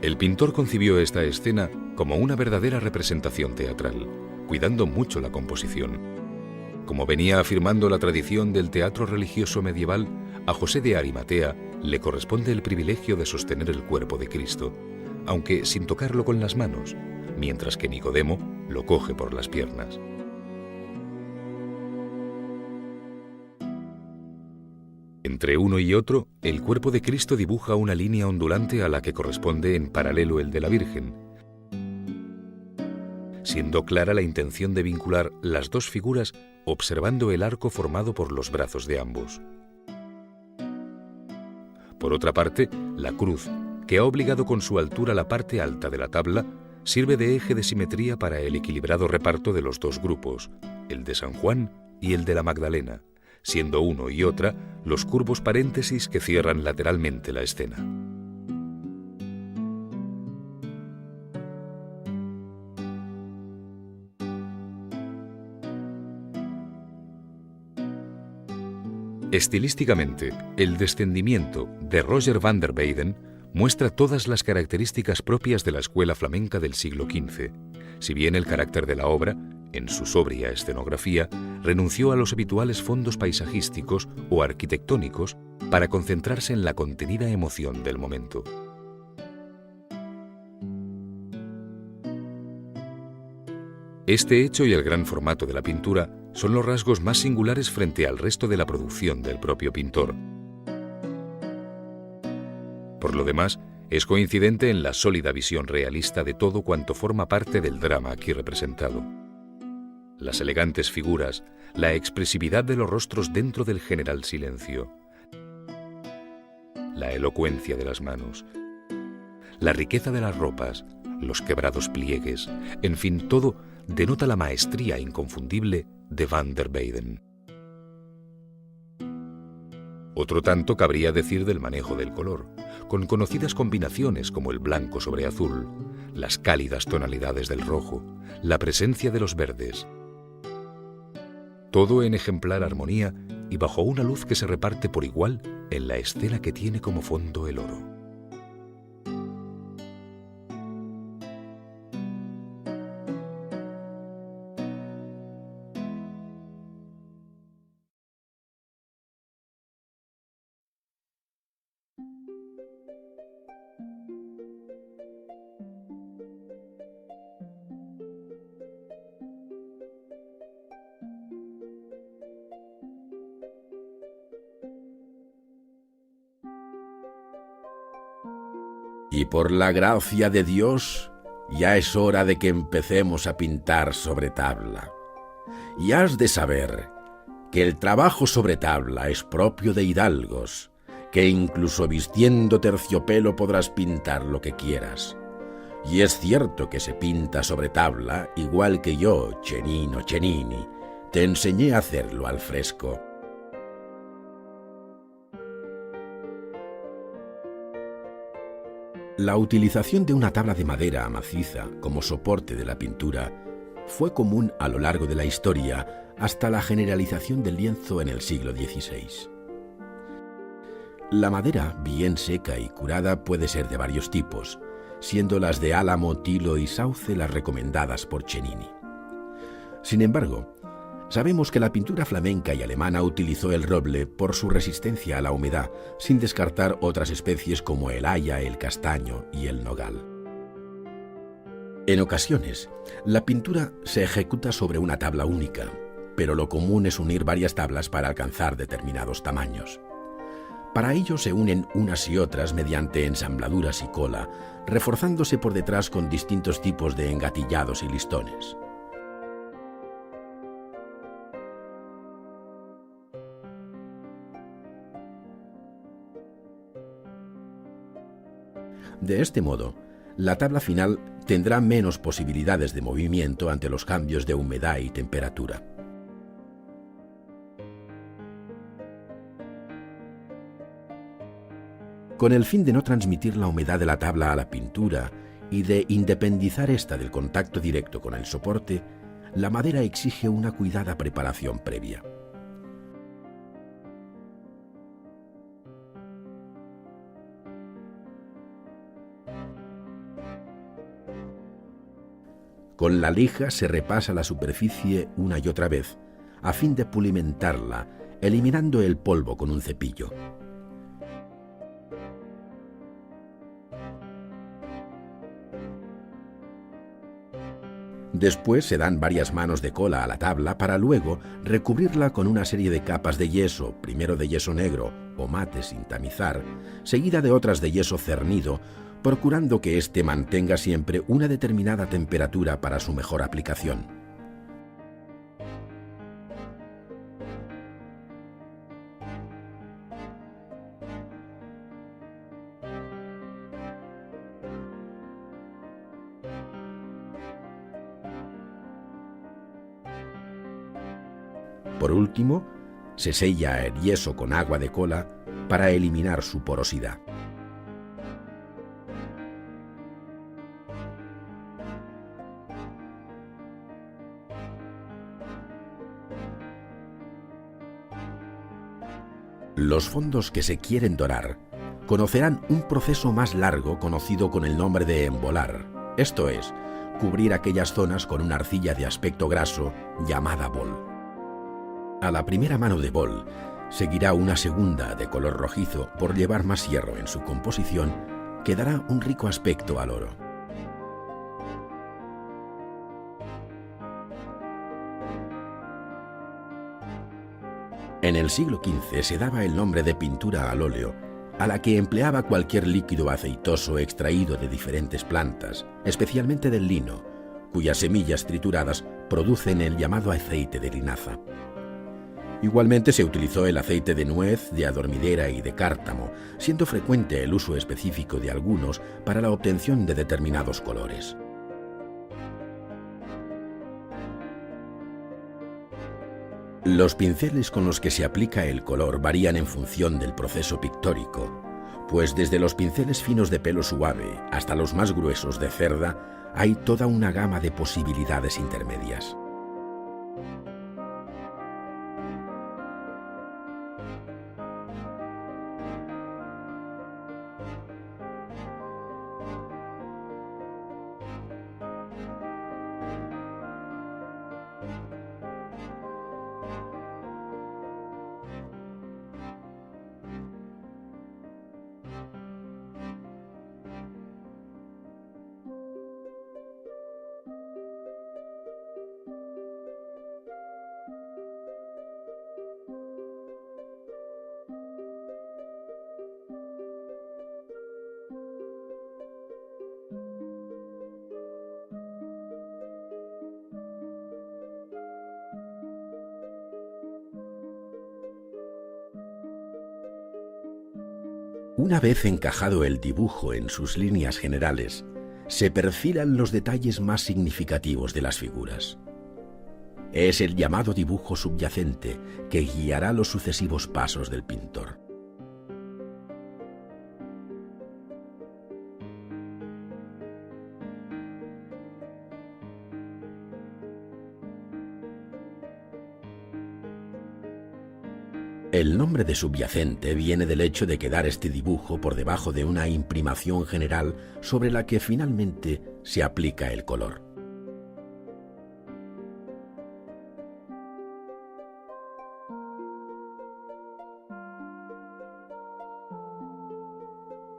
El pintor concibió esta escena como una verdadera representación teatral, cuidando mucho la composición. Como venía afirmando la tradición del teatro religioso medieval, a José de Arimatea le corresponde el privilegio de sostener el cuerpo de Cristo, aunque sin tocarlo con las manos, mientras que Nicodemo lo coge por las piernas. Entre uno y otro, el cuerpo de Cristo dibuja una línea ondulante a la que corresponde en paralelo el de la Virgen, siendo clara la intención de vincular las dos figuras observando el arco formado por los brazos de ambos. Por otra parte, la cruz, que ha obligado con su altura la parte alta de la tabla, sirve de eje de simetría para el equilibrado reparto de los dos grupos, el de San Juan y el de la Magdalena, siendo uno y otra los curvos paréntesis que cierran lateralmente la escena. Estilísticamente, el descendimiento de Roger van der Weyden muestra todas las características propias de la escuela flamenca del siglo XV, si bien el carácter de la obra, en su sobria escenografía, renunció a los habituales fondos paisajísticos o arquitectónicos para concentrarse en la contenida emoción del momento. Este hecho y el gran formato de la pintura son los rasgos más singulares frente al resto de la producción del propio pintor. Por lo demás, es coincidente en la sólida visión realista de todo cuanto forma parte del drama aquí representado. Las elegantes figuras, la expresividad de los rostros dentro del general silencio, la elocuencia de las manos, la riqueza de las ropas, los quebrados pliegues, en fin, todo denota la maestría inconfundible de Van der Weyden. Otro tanto cabría decir del manejo del color, con conocidas combinaciones como el blanco sobre azul, las cálidas tonalidades del rojo, la presencia de los verdes. Todo en ejemplar armonía y bajo una luz que se reparte por igual en la escena que tiene como fondo el oro. Y por la gracia de Dios, ya es hora de que empecemos a pintar sobre tabla. Y has de saber que el trabajo sobre tabla es propio de hidalgos, que incluso vistiendo terciopelo podrás pintar lo que quieras. Y es cierto que se pinta sobre tabla, igual que yo, Cennino Cennini, te enseñé a hacerlo al fresco. La utilización de una tabla de madera maciza como soporte de la pintura fue común a lo largo de la historia hasta la generalización del lienzo en el siglo XVI. La madera, bien seca y curada, puede ser de varios tipos, siendo las de álamo, tilo y sauce las recomendadas por Cennini. Sin embargo, sabemos que la pintura flamenca y alemana utilizó el roble por su resistencia a la humedad, sin descartar otras especies como el haya, el castaño y el nogal. En ocasiones, la pintura se ejecuta sobre una tabla única, pero lo común es unir varias tablas para alcanzar determinados tamaños. Para ello se unen unas y otras mediante ensambladuras y cola, reforzándose por detrás con distintos tipos de engatillados y listones. De este modo, la tabla final tendrá menos posibilidades de movimiento ante los cambios de humedad y temperatura. Con el fin de no transmitir la humedad de la tabla a la pintura y de independizar ésta del contacto directo con el soporte, la madera exige una cuidada preparación previa. Con la lija se repasa la superficie una y otra vez, a fin de pulimentarla, eliminando el polvo con un cepillo. Después se dan varias manos de cola a la tabla para luego recubrirla con una serie de capas de yeso, primero de yeso negro o mate sin tamizar, seguida de otras de yeso cernido, procurando que éste mantenga siempre una determinada temperatura para su mejor aplicación. Por último, se sella el yeso con agua de cola para eliminar su porosidad. Los fondos que se quieren dorar conocerán un proceso más largo conocido con el nombre de embolar, esto es, cubrir aquellas zonas con una arcilla de aspecto graso llamada bol. A la primera mano de bol seguirá una segunda de color rojizo por llevar más hierro en su composición, que dará un rico aspecto al oro. En el siglo XV se daba el nombre de pintura al óleo a la que empleaba cualquier líquido aceitoso extraído de diferentes plantas, especialmente del lino, cuyas semillas trituradas producen el llamado aceite de linaza. Igualmente se utilizó el aceite de nuez, de adormidera y de cártamo, siendo frecuente el uso específico de algunos para la obtención de determinados colores. Los pinceles con los que se aplica el color varían en función del proceso pictórico, pues desde los pinceles finos de pelo suave hasta los más gruesos de cerda hay toda una gama de posibilidades intermedias. Una vez encajado el dibujo en sus líneas generales, se perfilan los detalles más significativos de las figuras. Es el llamado dibujo subyacente que guiará los sucesivos pasos del pintor. El nombre de subyacente viene del hecho de quedar este dibujo por debajo de una imprimación general sobre la que finalmente se aplica el color.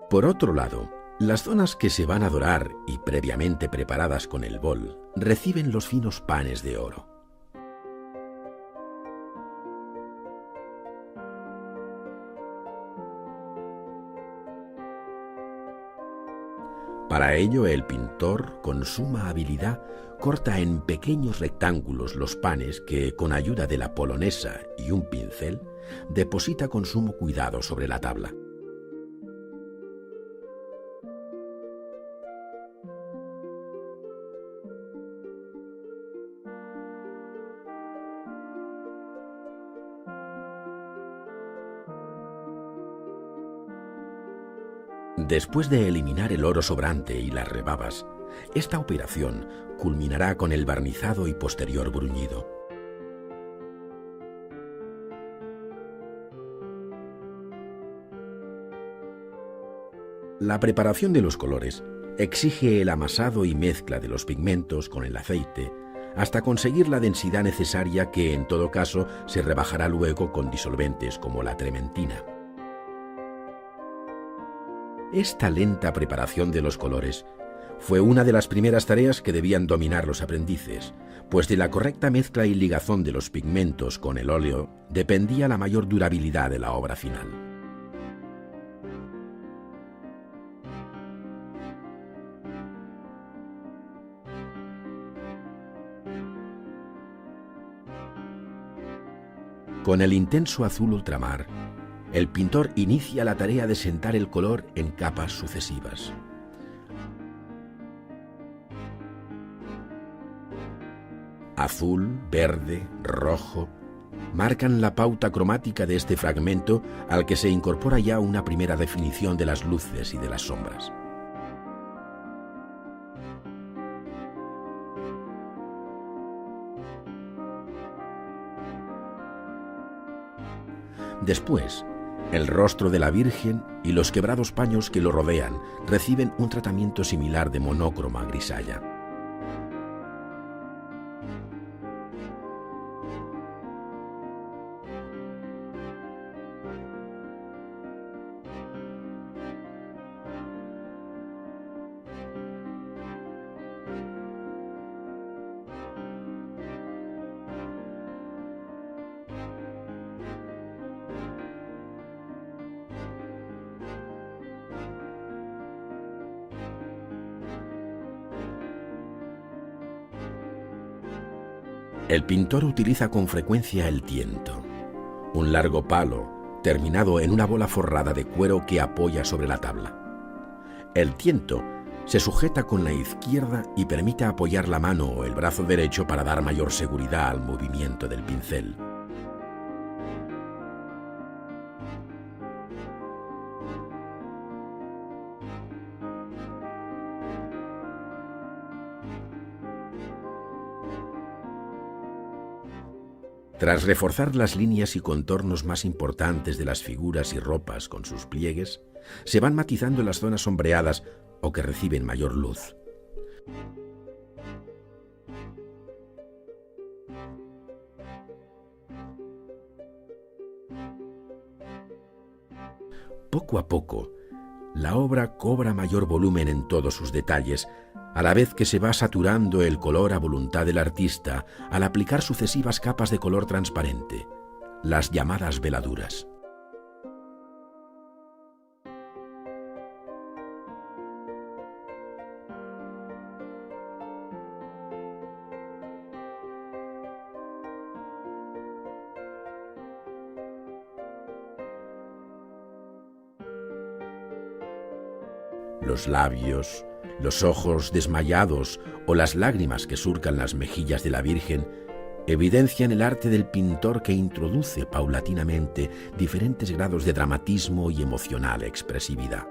Por otro lado, las zonas que se van a dorar y previamente preparadas con el bol reciben los finos panes de oro. Para ello, el pintor, con suma habilidad, corta en pequeños rectángulos los panes que, con ayuda de la polonesa y un pincel, deposita con sumo cuidado sobre la tabla. Después de eliminar el oro sobrante y las rebabas, esta operación culminará con el barnizado y posterior bruñido. La preparación de los colores exige el amasado y mezcla de los pigmentos con el aceite hasta conseguir la densidad necesaria que, en todo caso, se rebajará luego con disolventes como la trementina. Esta lenta preparación de los colores fue una de las primeras tareas que debían dominar los aprendices, pues de la correcta mezcla y ligazón de los pigmentos con el óleo dependía la mayor durabilidad de la obra final. Con el intenso azul ultramar, el pintor inicia la tarea de sentar el color en capas sucesivas. Azul, verde, rojo, marcan la pauta cromática de este fragmento al que se incorpora ya una primera definición de las luces y de las sombras. Después, El rostro de la Virgen y los quebrados paños que lo rodean reciben un tratamiento similar de monócroma grisalla. El pintor utiliza con frecuencia el tiento, un largo palo terminado en una bola forrada de cuero que apoya sobre la tabla. El tiento se sujeta con la izquierda y permite apoyar la mano o el brazo derecho para dar mayor seguridad al movimiento del pincel. Tras reforzar las líneas y contornos más importantes de las figuras y ropas con sus pliegues, se van matizando las zonas sombreadas o que reciben mayor luz. Poco a poco, la obra cobra mayor volumen en todos sus detalles, a la vez que se va saturando el color a voluntad del artista al aplicar sucesivas capas de color transparente, las llamadas veladuras. Los labios, los ojos desmayados o las lágrimas que surcan las mejillas de la Virgen evidencian el arte del pintor que introduce paulatinamente diferentes grados de dramatismo y emocional expresividad.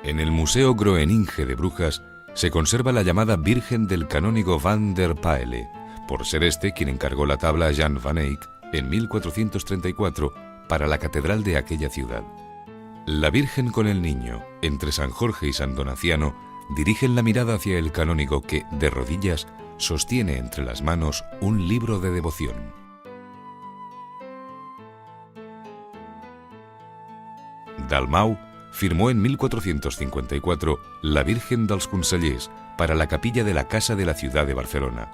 En el Museo Groeninge de Brujas se conserva la llamada Virgen del canónigo van der Paele, por ser este quien encargó la tabla a Jan van Eyck en 1434 para la catedral de aquella ciudad. La Virgen con el Niño, entre San Jorge y San Donaciano, dirigen la mirada hacia el canónigo que, de rodillas, sostiene entre las manos un libro de devoción. Dalmau firmó en 1454 la Virgen dels Consellers para la capilla de la Casa de la Ciudad de Barcelona.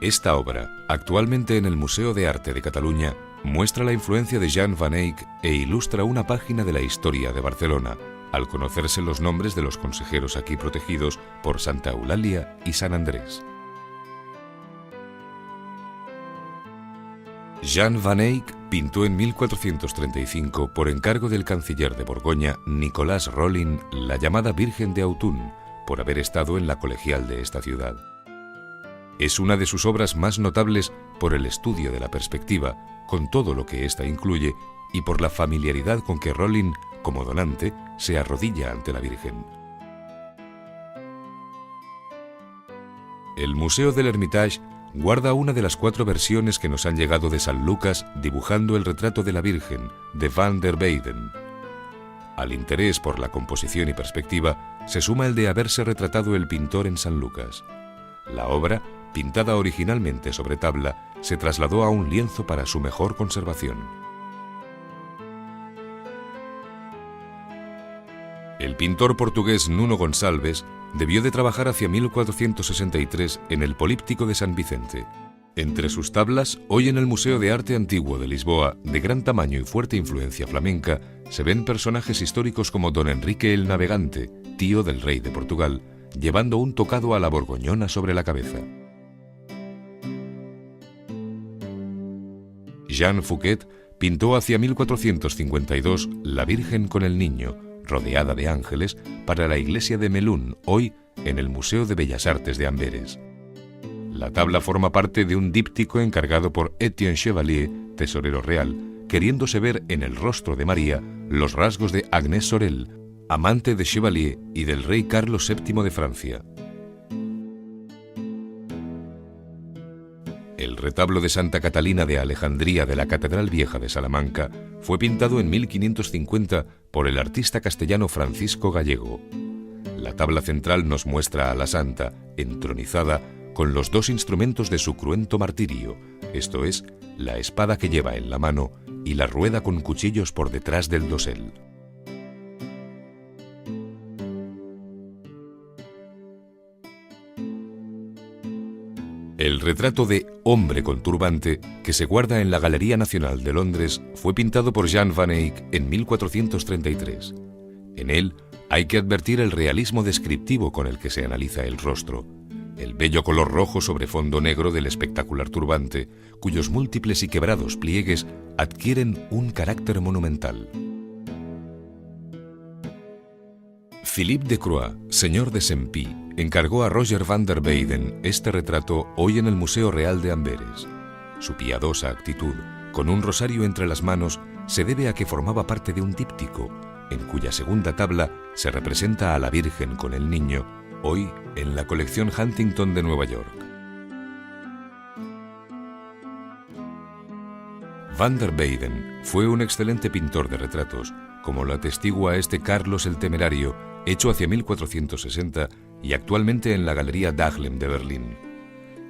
Esta obra, actualmente en el Museo de Arte de Cataluña, muestra la influencia de Jan van Eyck e ilustra una página de la historia de Barcelona, al conocerse los nombres de los consejeros aquí protegidos por Santa Eulalia y San Andrés. Jan van Eyck pintó en 1435, por encargo del canciller de Borgoña, Nicolás Rollin, la llamada Virgen de Autun, por haber estado en la colegial de esta ciudad. Es una de sus obras más notables por el estudio de la perspectiva, con todo lo que ésta incluye, y por la familiaridad con que Rollin, como donante, se arrodilla ante la Virgen. El Museo del Hermitage guarda una de las 4 versiones que nos han llegado de San Lucas dibujando el retrato de la Virgen de Van der Weyden. Al interés por la composición y perspectiva se suma el de haberse retratado el pintor en San Lucas. La obra, pintada originalmente sobre tabla, se trasladó a un lienzo para su mejor conservación. El pintor portugués Nuno Gonçalves debió de trabajar hacia 1463 en el Políptico de San Vicente. Entre sus tablas, hoy en el Museo de Arte Antiguo de Lisboa, de gran tamaño y fuerte influencia flamenca, se ven personajes históricos como Don Enrique el Navegante, tío del rey de Portugal, llevando un tocado a la borgoñona sobre la cabeza. Jean Fouquet pintó hacia 1452 La Virgen con el Niño, rodeada de ángeles, para la iglesia de Melun, hoy en el Museo de Bellas Artes de Amberes. La tabla forma parte de un díptico encargado por Etienne Chevalier, tesorero real, queriéndose ver en el rostro de María los rasgos de Agnès Sorel, amante de Chevalier y del rey Carlos VII de Francia. El retablo de Santa Catalina de Alejandría de la Catedral Vieja de Salamanca fue pintado en 1550 por el artista castellano Francisco Gallego. La tabla central nos muestra a la santa, entronizada, con los dos instrumentos de su cruento martirio, esto es, la espada que lleva en la mano y la rueda con cuchillos por detrás del dosel. El retrato de Hombre con turbante, que se guarda en la Galería Nacional de Londres, fue pintado por Jan van Eyck en 1433. En él hay que advertir el realismo descriptivo con el que se analiza el rostro, el bello color rojo sobre fondo negro del espectacular turbante, cuyos múltiples y quebrados pliegues adquieren un carácter monumental. Philippe de Croix, señor de Saint-Pie, encargó a Roger van der Weyden este retrato hoy en el Museo Real de Amberes. Su piadosa actitud, con un rosario entre las manos, se debe a que formaba parte de un díptico, en cuya segunda tabla se representa a la Virgen con el Niño, hoy en la colección Huntington de Nueva York. Van der Weyden fue un excelente pintor de retratos, como lo atestigua este Carlos el Temerario, hecho hacia 1460 y actualmente en la Galería Dahlem de Berlín.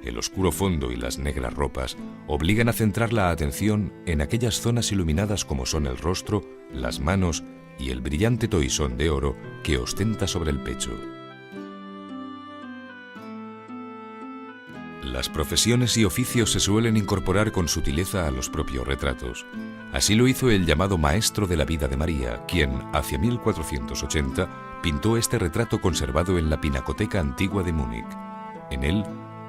El oscuro fondo y las negras ropas obligan a centrar la atención en aquellas zonas iluminadas como son el rostro, las manos y el brillante toisón de oro que ostenta sobre el pecho. Las profesiones y oficios se suelen incorporar con sutileza a los propios retratos. Así lo hizo el llamado Maestro de la Vida de María, quien, hacia 1480, pintó este retrato conservado en la Pinacoteca Antigua de Múnich. En él,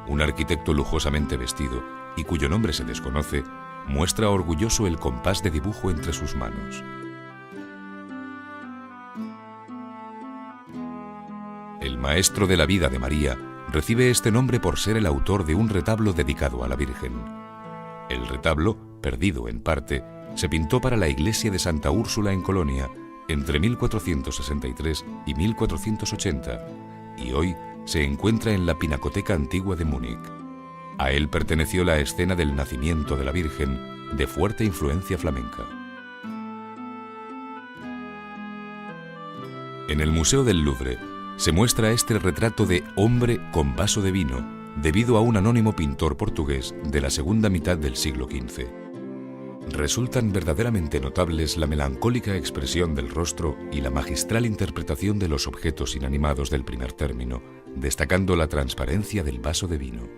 un arquitecto lujosamente vestido, y cuyo nombre se desconoce, muestra orgulloso el compás de dibujo entre sus manos. El Maestro de la Vida de María recibe este nombre por ser el autor de un retablo dedicado a la Virgen. El retablo, perdido en parte, se pintó para la iglesia de Santa Úrsula en Colonia entre 1463 y 1480 y hoy se encuentra en la Pinacoteca Antigua de Múnich. A él perteneció la escena del nacimiento de la Virgen, de fuerte influencia flamenca. En el Museo del Louvre se muestra este retrato de Hombre con vaso de vino, debido a un anónimo pintor portugués de la segunda mitad del siglo XV. Resultan verdaderamente notables la melancólica expresión del rostro y la magistral interpretación de los objetos inanimados del primer término, destacando la transparencia del vaso de vino.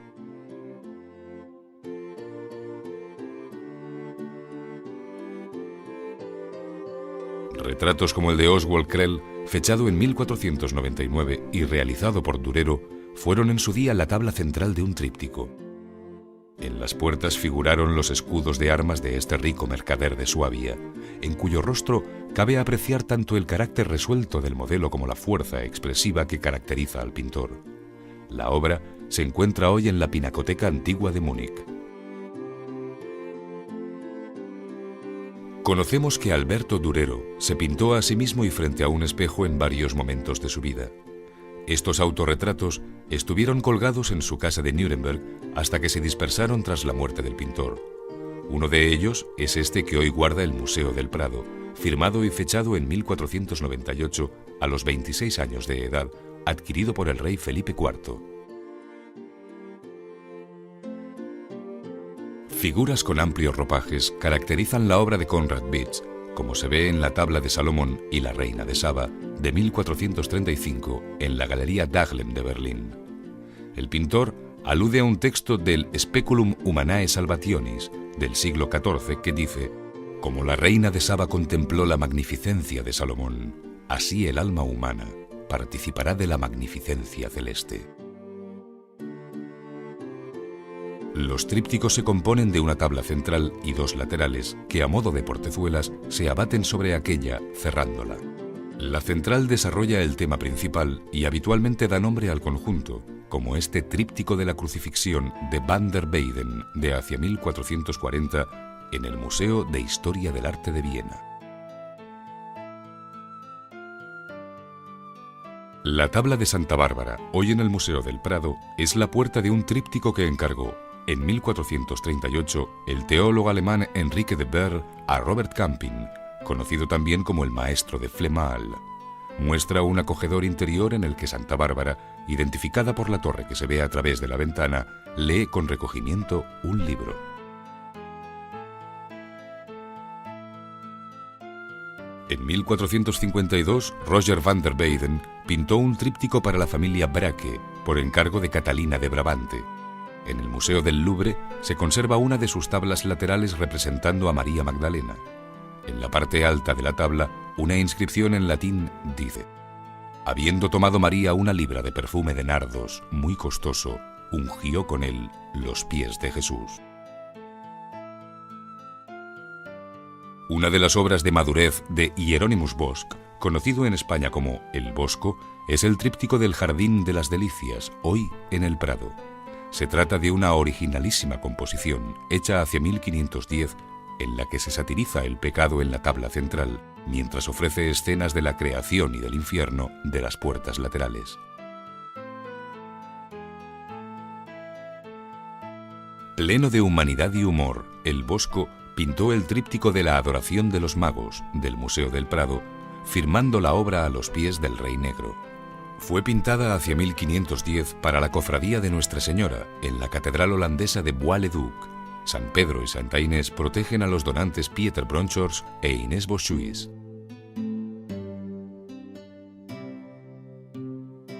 Retratos como el de Oswald Krell, fechado en 1499 y realizado por Durero, fueron en su día la tabla central de un tríptico. En las puertas figuraron los escudos de armas de este rico mercader de Suabia, en cuyo rostro cabe apreciar tanto el carácter resuelto del modelo como la fuerza expresiva que caracteriza al pintor. La obra se encuentra hoy en la Pinacoteca Antigua de Múnich. Conocemos que Alberto Durero se pintó a sí mismo y frente a un espejo en varios momentos de su vida. Estos autorretratos estuvieron colgados en su casa de Nuremberg hasta que se dispersaron tras la muerte del pintor. Uno de ellos es este que hoy guarda el Museo del Prado, firmado y fechado en 1498 a los 26 años de edad, adquirido por el rey Felipe IV. Figuras con amplios ropajes caracterizan la obra de Conrad Bitz, como se ve en la tabla de Salomón y la Reina de Saba de 1435 en la Galería Dahlem de Berlín. El pintor alude a un texto del Speculum Humanae Salvationis del siglo XIV que dice: como la reina de Saba contempló la magnificencia de Salomón, así el alma humana participará de la magnificencia celeste. Los trípticos se componen de una tabla central y dos laterales que, a modo de portezuelas, se abaten sobre aquella, cerrándola. La central desarrolla el tema principal y habitualmente da nombre al conjunto, como este tríptico de la crucifixión de Van der Weyden de hacia 1440 en el Museo de Historia del Arte de Viena. La tabla de Santa Bárbara, hoy en el Museo del Prado, es la puerta de un tríptico que encargó en 1438 el teólogo alemán Enrique de Baer a Robert Camping, conocido también como el maestro de Flemal. Muestra un acogedor interior en el que Santa Bárbara, identificada por la torre que se ve a través de la ventana, lee con recogimiento un libro. En 1452, Roger van der Weyden pintó un tríptico para la familia Brake, por encargo de Catalina de Brabante. En el Museo del Louvre se conserva una de sus tablas laterales representando a María Magdalena. En la parte alta de la tabla, una inscripción en latín dice: habiendo tomado María una libra de perfume de nardos, muy costoso, ungió con él los pies de Jesús. Una de las obras de madurez de Hieronymus Bosch, conocido en España como El Bosco, es el tríptico del Jardín de las Delicias, hoy en el Prado. Se trata de una originalísima composición, hecha hacia 1510, en la que se satiriza el pecado en la tabla central, mientras ofrece escenas de la creación y del infierno de las puertas laterales. Pleno de humanidad y humor, el Bosco pintó el tríptico de la Adoración de los Magos del Museo del Prado, firmando la obra a los pies del Rey Negro. Fue pintada hacia 1510 para la Cofradía de Nuestra Señora en la Catedral holandesa de Bois-le-Duc. San Pedro y Santa Inés protegen a los donantes Pieter Bronkhorst e Inés Boschuis.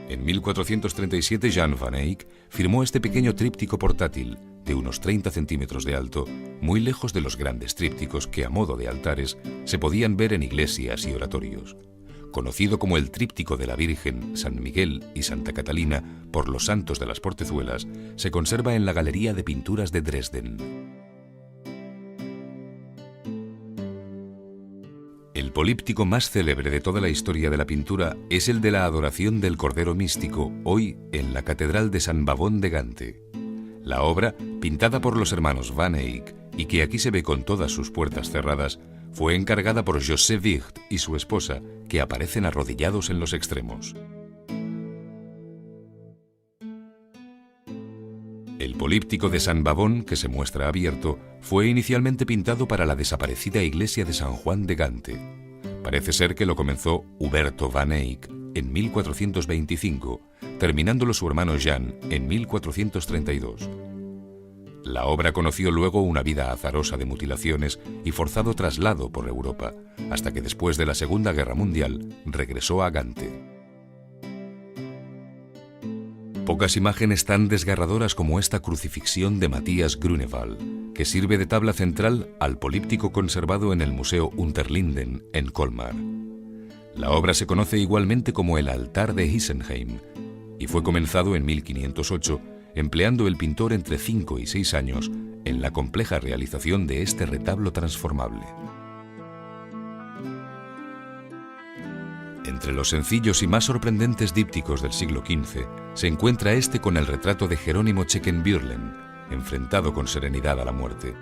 En 1437 Jan van Eyck firmó este pequeño tríptico portátil de unos 30 centímetros de alto, muy lejos de los grandes trípticos que a modo de altares se podían ver en iglesias y oratorios. Conocido como el tríptico de la Virgen, San Miguel y Santa Catalina por los santos de las Portezuelas, se conserva en la Galería de Pinturas de Dresden. El políptico más célebre de toda la historia de la pintura es el de la Adoración del Cordero Místico, hoy en la Catedral de San Bavón de Gante. La obra, pintada por los hermanos Van Eyck y que aquí se ve con todas sus puertas cerradas, fue encargada por José Wicht y su esposa, que aparecen arrodillados en los extremos. El políptico de San Bavón, que se muestra abierto, fue inicialmente pintado para la desaparecida iglesia de San Juan de Gante. Parece ser que lo comenzó Huberto Van Eyck en 1425, terminándolo su hermano Jan en 1432. La obra conoció luego una vida azarosa de mutilaciones y forzado traslado por Europa, hasta que después de la Segunda Guerra Mundial regresó a Gante. Pocas imágenes tan desgarradoras como esta crucifixión de Matías Grunewald, que sirve de tabla central al políptico conservado en el Museo Unterlinden, en Colmar. La obra se conoce igualmente como el Altar de Isenheim y fue comenzado en 1508, empleando el pintor entre 5 y 6 años en la compleja realización de este retablo transformable. Entre los sencillos y más sorprendentes dípticos del siglo XV se encuentra este con el retrato de Jerónimo Scheckenbürlen, enfrentado con serenidad a la muerte.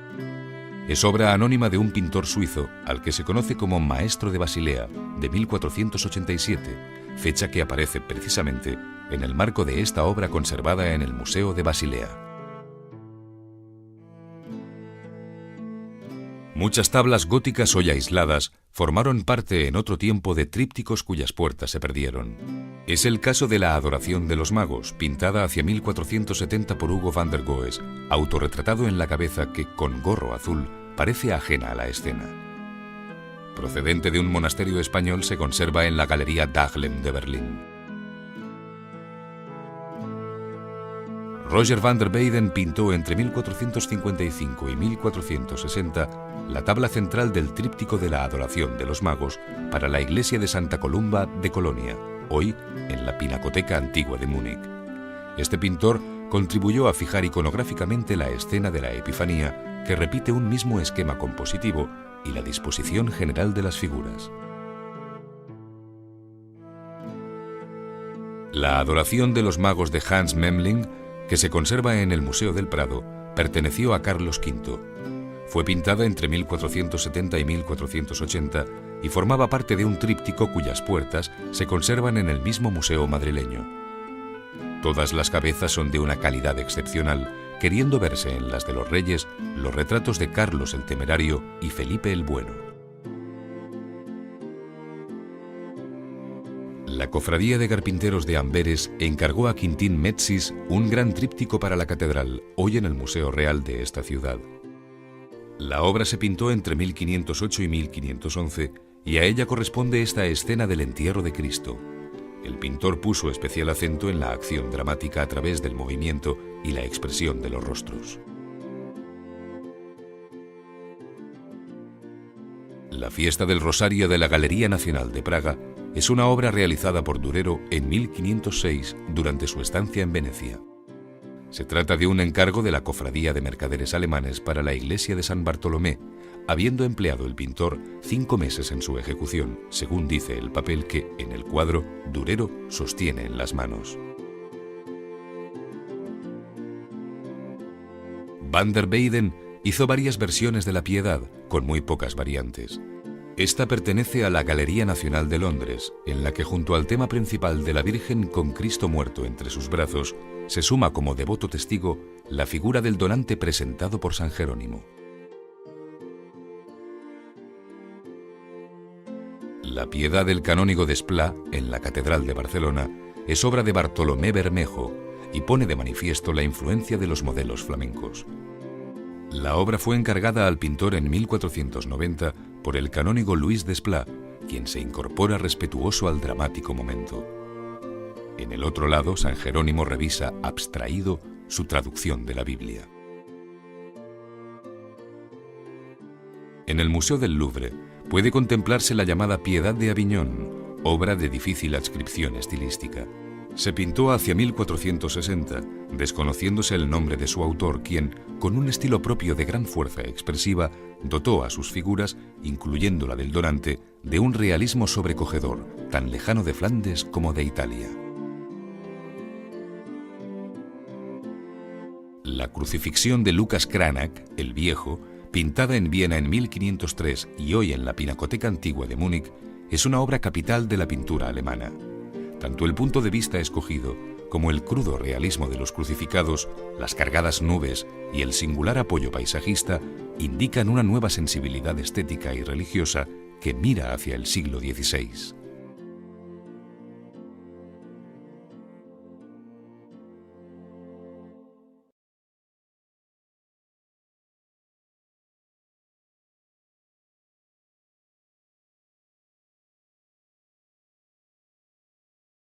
Es obra anónima de un pintor suizo al que se conoce como Maestro de Basilea, de 1487, fecha que aparece precisamente en el marco de esta obra conservada en el Museo de Basilea. Muchas tablas góticas hoy aisladas formaron parte en otro tiempo de trípticos cuyas puertas se perdieron. Es el caso de la Adoración de los Magos, pintada hacia 1470 por Hugo van der Goes, autorretratado en la cabeza que, con gorro azul, parece ajena a la escena. Procedente de un monasterio español, se conserva en la Galería Dahlem de Berlín. Roger van der Weyden pintó entre 1455 y 1460 la tabla central del tríptico de la Adoración de los Magos para la iglesia de Santa Columba de Colonia, hoy en la Pinacoteca Antigua de Múnich. Este pintor contribuyó a fijar iconográficamente la escena de la Epifanía, que repite un mismo esquema compositivo y la disposición general de las figuras. La Adoración de los Magos de Hans Memling, que se conserva en el Museo del Prado, perteneció a Carlos V. Fue pintada entre 1470 y 1480 y formaba parte de un tríptico cuyas puertas se conservan en el mismo museo madrileño. Todas las cabezas son de una calidad excepcional, queriendo verse en las de los reyes los retratos de Carlos el Temerario y Felipe el Bueno. La Cofradía de Carpinteros de Amberes encargó a Quintín Metzys un gran tríptico para la catedral, hoy en el Museo Real de esta ciudad. La obra se pintó entre 1508 y 1511 y a ella corresponde esta escena del entierro de Cristo. El pintor puso especial acento en la acción dramática a través del movimiento y la expresión de los rostros. La Fiesta del Rosario de la Galería Nacional de Praga es una obra realizada por Durero en 1506 durante su estancia en Venecia. Se trata de un encargo de la Cofradía de Mercaderes Alemanes para la iglesia de San Bartolomé, habiendo empleado el pintor 5 meses en su ejecución, según dice el papel que, en el cuadro, Durero sostiene en las manos. Van der Weyden hizo varias versiones de la Piedad, con muy pocas variantes. Esta pertenece a la Galería Nacional de Londres, en la que junto al tema principal de la Virgen con Cristo muerto entre sus brazos, se suma como devoto testigo la figura del donante presentado por San Jerónimo. La Piedad del canónigo Desplá, en la Catedral de Barcelona, es obra de Bartolomé Bermejo y pone de manifiesto la influencia de los modelos flamencos. La obra fue encargada al pintor en 1490 por el canónigo Luis Desplá, quien se incorpora respetuoso al dramático momento. En el otro lado, San Jerónimo revisa, abstraído, su traducción de la Biblia. En el Museo del Louvre puede contemplarse la llamada Piedad de Aviñón, obra de difícil adscripción estilística. Se pintó hacia 1460, desconociéndose el nombre de su autor, quien, con un estilo propio de gran fuerza expresiva, dotó a sus figuras, incluyendo la del donante, de un realismo sobrecogedor, tan lejano de Flandes como de Italia. La Crucifixión de Lucas Cranach, el Viejo, pintada en Viena en 1503 y hoy en la Pinacoteca Antigua de Múnich, es una obra capital de la pintura alemana. Tanto el punto de vista escogido como el crudo realismo de los crucificados, las cargadas nubes y el singular apoyo paisajista indican una nueva sensibilidad estética y religiosa que mira hacia el siglo XVI.